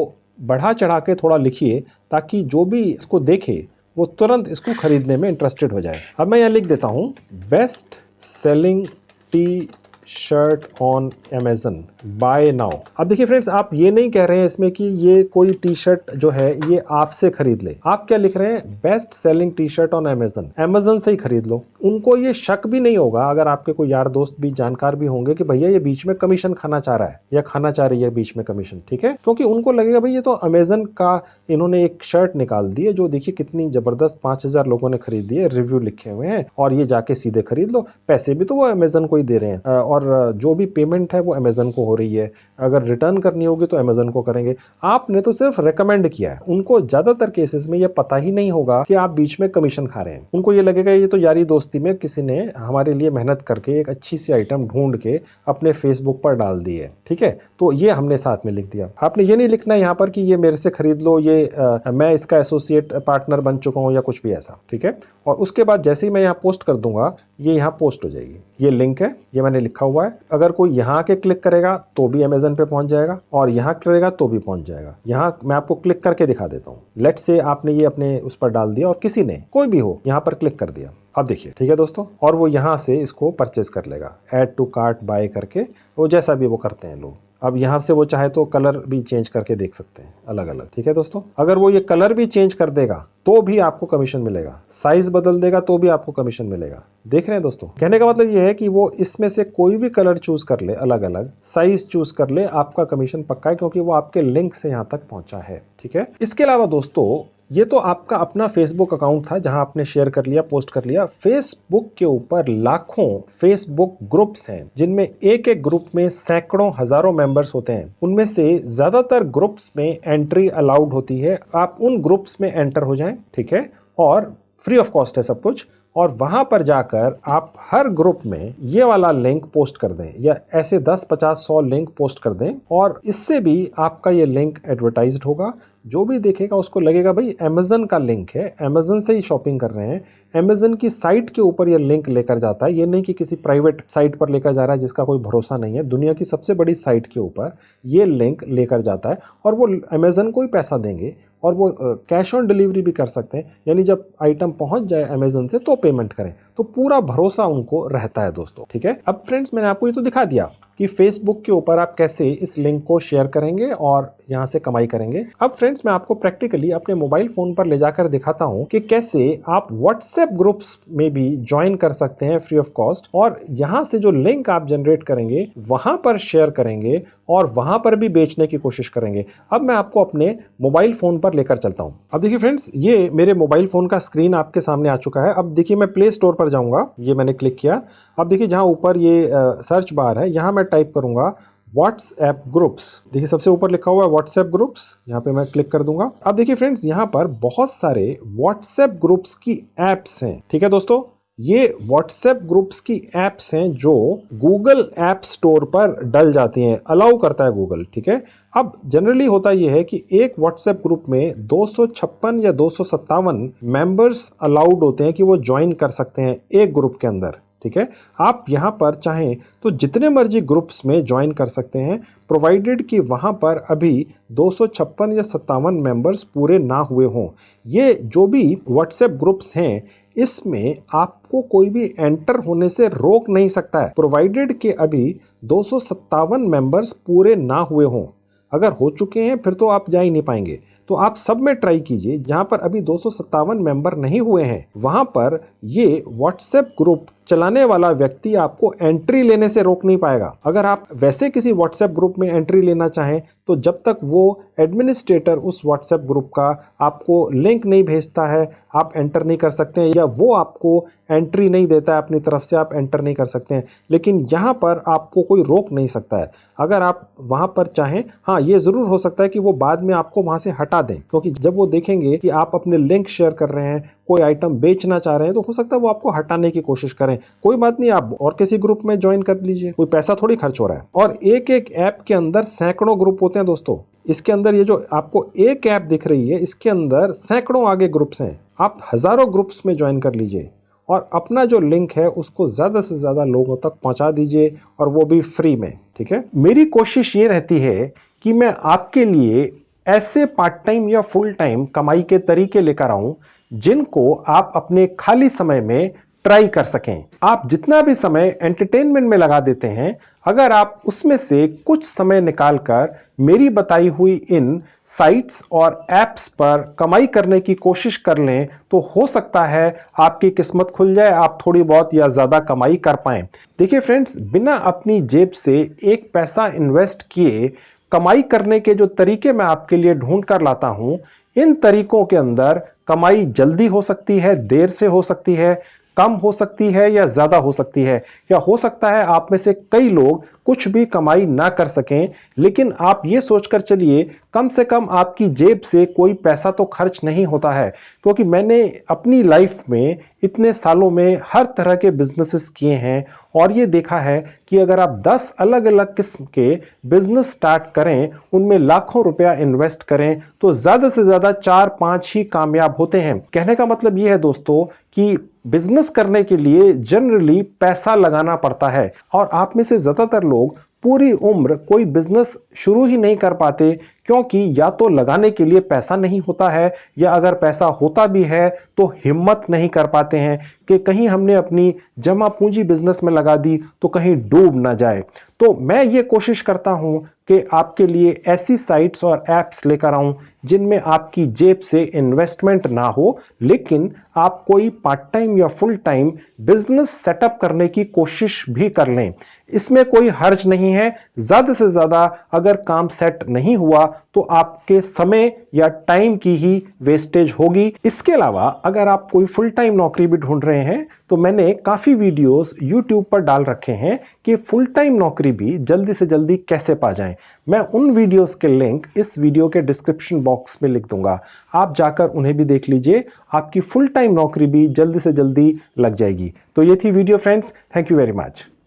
बढ़ा चढ़ा के थोड़ा लिखिए, ताकि जो भी इसको देखे वो तुरंत इसको खरीदने में इंटरेस्टेड हो जाए। अब मैं यहाँ लिख देता हूं, best selling T shirt on Amazon buy now. अब देखिए फ्रेंड्स, आप ये नहीं कह रहे हैं इसमें कि ये कोई टी शर्ट जो है ये आपसे खरीद ले। आप क्या लिख रहे हैं, best selling T shirt on Amazon, Amazon से ही खरीद लो। उनको ये शक भी नहीं होगा, अगर आपके कोई यार दोस्त भी जानकार भी होंगे, कि भैया ये बीच में कमीशन खाना चाह रहा है या खाना चाह रही है बीच में कमीशन। ठीक है, क्योंकि उनको लगेगा भाई ये तो अमेजन का इन्होंने एक शर्ट निकाल दी है, जो देखिए कितनी जबरदस्त, 5000 लोगों ने खरीदी है, रिव्यू लिखे हुए हैं, और ये जाके सीधे खरीद लो। पैसे भी तो वो अमेजन को ही दे रहे हैं, और जो भी पेमेंट है वो अमेजन को हो रही है। अगर रिटर्न करनी होगी तो अमेजन को करेंगे। आपने तो सिर्फ रेकमेंड किया है। उनको ज्यादातर केसेस में ये पता ही नहीं होगा कि आप बीच में कमीशन खा रहे हैं। उनको ये लगेगा ये तो यारी दोस्ती में किसी ने हमारे लिए मेहनत करके एक अच्छी सी आइटम ढूंढ के अपने फेसबुक पर डाल दी है। ठीक है, तो ये हमने साथ में लिख दिया। आपने ये नहीं लिखना है यहाँ पर कि ये मेरे से खरीद लो, ये मैं इसका एसोसिएट पार्टनर बन चुका हूँ या कुछ भी ऐसा। ठीक है, और उसके बाद जैसे ही मैं यहाँ पोस्ट कर दूंगा, ये यहाँ पोस्ट हो जाएगी। ये लिंक है, ये मैंने लिखा हुआ है। अगर कोई यहाँ के क्लिक करेगा तो भी अमेजन पे पहुंच जाएगा, और यहाँ करेगा तो भी पहुंच जाएगा। यहाँ मैं आपको क्लिक करके दिखा देता हूँ। लेट्स से आपने ये अपने उस पर डाल दिया और किसी ने, कोई भी हो, यहाँ पर क्लिक कर दिया। अब देखिए, ठीक है दोस्तों, और वो यहाँ से इसको परचेज कर लेगा, ऐड टू कार्ट बाय करके, वो जैसा भी वो करते हैं लोग। अब यहाँ से वो चाहे तो कलर भी चेंज करके देख सकते हैं अलग अलग। ठीक है दोस्तों, अगर वो ये कलर भी चेंज कर देगा तो भी आपको कमीशन मिलेगा, साइज बदल देगा तो भी आपको कमीशन मिलेगा। देख रहे हैं दोस्तों, कहने का मतलब ये है कि वो इसमें से कोई भी कलर चूज कर ले, अलग अलग साइज चूज कर ले, आपका कमीशन पक्का है, क्योंकि वो आपके लिंक से यहाँ तक पहुंचा है। ठीक है, इसके अलावा दोस्तों, ये तो आपका अपना फेसबुक अकाउंट था जहां आपने शेयर कर लिया, पोस्ट कर लिया। फेसबुक के ऊपर लाखों फेसबुक ग्रुप्स हैं, जिनमें एक एक ग्रुप में सैकड़ों हजारों मेंबर्स होते हैं। उनमें से ज्यादातर ग्रुप्स में एंट्री अलाउड होती है। आप उन ग्रुप्स में एंटर हो जाएं, ठीक है, और फ्री ऑफ कॉस्ट है सब कुछ। और वहां पर जाकर आप हर ग्रुप में ये वाला लिंक पोस्ट कर दें या ऐसे 10, 50, 100 लिंक पोस्ट कर दें और इससे भी आपका ये लिंक एडवर्टाइज्ड होगा। जो भी देखेगा उसको लगेगा भाई अमेज़न का लिंक है, अमेज़न से ही शॉपिंग कर रहे हैं, अमेज़न की साइट के ऊपर ये लिंक लेकर जाता है। ये नहीं कि किसी प्राइवेट साइट पर लेकर जा रहा है जिसका कोई भरोसा नहीं है। दुनिया की सबसे बड़ी साइट के ऊपर ये लिंक लेकर जाता है और वो अमेज़न को ही पैसा देंगे और वो कैश ऑन डिलीवरी भी कर सकते हैं, यानी जब आइटम पहुंच जाए अमेज़न से तो पेमेंट करें। तो पूरा भरोसा उनको रहता है दोस्तों, ठीक है। अब फ्रेंड्स मैंने आपको ये तो दिखा दिया कि फेसबुक के ऊपर आप कैसे इस लिंक को शेयर करेंगे और यहां से कमाई करेंगे। अब फ्रेंड्स मैं आपको प्रैक्टिकली अपने मोबाइल फोन पर ले जाकर दिखाता हूं कि कैसे आप व्हाट्सएप ग्रुप्स में भी ज्वाइन कर सकते हैं फ्री ऑफ कॉस्ट और यहां से जो लिंक आप जनरेट करेंगे वहां पर शेयर करेंगे और वहां पर भी बेचने की कोशिश करेंगे। अब मैं आपको अपने मोबाइल फोन पर लेकर चलता हूं। अब देखिए फ्रेंड्स, ये मेरे मोबाइल फोन का स्क्रीन आपके सामने आ चुका है। अब देखिए मैं प्ले स्टोर पर जाऊंगा, ये मैंने क्लिक किया। अब देखिए जहां ऊपर ये सर्च बार है, यहां मैं टाइप करूंगा व्हाट्सएप ग्रुप्स। देखिए सबसे ऊपर लिखा हुआ है व्हाट्सएप ग्रुप्स, यहाँ पे मैं क्लिक कर दूंगा। अब देखिए फ्रेंड्स, यहाँ पर बहुत सारे व्हाट्सएप ग्रुप्स की एप्स हैं, ठीक है दोस्तों। ये व्हाट्सएप ग्रुप्स की एप्स हैं जो गूगल ऐप स्टोर पर डल जाती हैं, अलाउ करता है गूगल, ठीक है। अब जनरली होता यह है कि एक व्हाट्सएप ग्रुप में 256 या 257 मेंबर्स अलाउड होते हैं कि वो ज्वाइन कर सकते हैं एक ग्रुप के अंदर, ठीक है। आप यहाँ पर चाहें तो जितने मर्जी ग्रुप्स में ज्वाइन कर सकते हैं, प्रोवाइडेड कि वहाँ पर अभी 256 या 57 मेंबर्स पूरे ना हुए हों। ये जो भी व्हाट्सएप ग्रुप्स हैं इसमें आपको कोई भी एंटर होने से रोक नहीं सकता है, प्रोवाइडेड कि अभी 257 मेंबर्स पूरे ना हुए हों। अगर हो चुके हैं फिर तो आप जा ही नहीं पाएंगे। तो आप सब में ट्राई कीजिए जहां पर अभी 257 मेंबर नहीं हुए हैं, वहां पर ये व्हाट्सएप ग्रुप चलाने वाला व्यक्ति आपको एंट्री लेने से रोक नहीं पाएगा। अगर आप वैसे किसी व्हाट्सएप ग्रुप में एंट्री लेना चाहें तो जब तक वो एडमिनिस्ट्रेटर उस व्हाट्सएप ग्रुप का आपको लिंक नहीं भेजता है, आप एंटर नहीं कर सकते हैं, या वो आपको एंट्री नहीं देता है अपनी तरफ से, आप एंटर नहीं कर सकते हैं। लेकिन यहाँ पर आपको कोई रोक नहीं सकता है अगर आप वहाँ पर चाहें। हाँ, ये ज़रूर हो सकता है कि वो बाद में आपको वहाँ से हटा दें, क्योंकि जब वो देखेंगे कि आप अपने लिंक शेयर कर रहे हैं, कोई आइटम बेचना चाह रहे हैं, तो हो सकता है वो आपको हटाने की कोशिश करें। कोई बात नहीं, आप और किसी ग्रुप में ज्वाइन कर लीजिए, कोई पैसा थोड़ी खर्च हो रहा है। और एक एक ऐप के अंदर सैकड़ों ग्रुप होते हैं दोस्तों। इसके अंदर ये जो आपको एक ऐप दिख रही है, इसके अंदर सैकड़ों आगे ग्रुप्स हैं। आप हजारों ग्रुप्स में ज्वाइन कर लीजिए और अपना जो लिंक है उसको ज़्यादा से ज़्यादा लोगों तक पहुंचा दीजिए, और वो भी फ्री में, ठीक है। मेरी कोशिश ये रहती है कि मैं आपके लिए ऐसे पार्ट टाइम या फुल टाइम कमाई के तरीके लेकर आऊं जिनको आप अपने खाली समय में ट्राई कर सकें। आप जितना भी समय एंटरटेनमेंट में लगा देते हैं, अगर आप उसमें से कुछ समय निकालकर मेरी बताई हुई इन साइट्स और एप्स पर कमाई करने की कोशिश कर लें तो हो सकता है आपकी किस्मत खुल जाए, आप थोड़ी बहुत या ज़्यादा कमाई कर पाएं। देखिए फ्रेंड्स, बिना अपनी जेब से एक पैसा इन्वेस्ट किए कमाई करने के जो तरीके मैं आपके लिए ढूंढ कर लाता हूं, इन तरीकों के अंदर कमाई जल्दी हो सकती है, देर से हो सकती है, कम हो सकती है या ज्यादा हो सकती है, या हो सकता है आप में से कई लोग कुछ भी कमाई ना कर सकें। लेकिन आप ये सोचकर चलिए, कम से कम आपकी जेब से कोई पैसा तो खर्च नहीं होता है, क्योंकि मैंने अपनी लाइफ में इतने सालों में हर तरह के बिजनेसेस किए हैं और ये देखा है कि अगर आप 10 अलग अलग किस्म के बिजनेस स्टार्ट करें, उनमें लाखों रुपया इन्वेस्ट करें, तो ज्यादा से ज्यादा 4-5 ही कामयाब होते हैं। कहने का मतलब ये है दोस्तों कि बिजनेस करने के लिए जनरली पैसा लगाना पड़ता है, और आप में से ज्यादातर लोग पूरी उम्र कोई बिजनेस शुरू ही नहीं कर पाते, क्योंकि या तो लगाने के लिए पैसा नहीं होता है, या अगर पैसा होता भी है तो हिम्मत नहीं कर पाते हैं कि कहीं हमने अपनी जमा पूंजी बिजनेस में लगा दी तो कहीं डूब ना जाए। तो मैं ये कोशिश करता हूं कि आपके लिए ऐसी साइट्स और एप्स लेकर आऊं जिनमें आपकी जेब से इन्वेस्टमेंट ना हो, लेकिन आप कोई पार्ट टाइम या फुल टाइम बिजनेस सेटअप करने की कोशिश भी कर लें। इसमें कोई हर्ज नहीं है। ज्यादा से ज्यादा अगर काम सेट नहीं हुआ तो आपके समय या टाइम की ही वेस्टेज होगी। इसके अलावा अगर आप कोई फुल टाइम नौकरी भी ढूंढ रहे हैं तो मैंने काफी वीडियोस YouTube पर डाल रखे हैं कि फुल टाइम नौकरी भी जल्दी से जल्दी कैसे पा जाएं। मैं उन वीडियोस के लिंक इस वीडियो के डिस्क्रिप्शन बॉक्स में लिख दूंगा, आप जाकर उन्हें भी देख लीजिए। आपकी फुल टाइम नौकरी भी जल्दी से जल्दी लग जाएगी। तो ये थी video friends, thank you very much.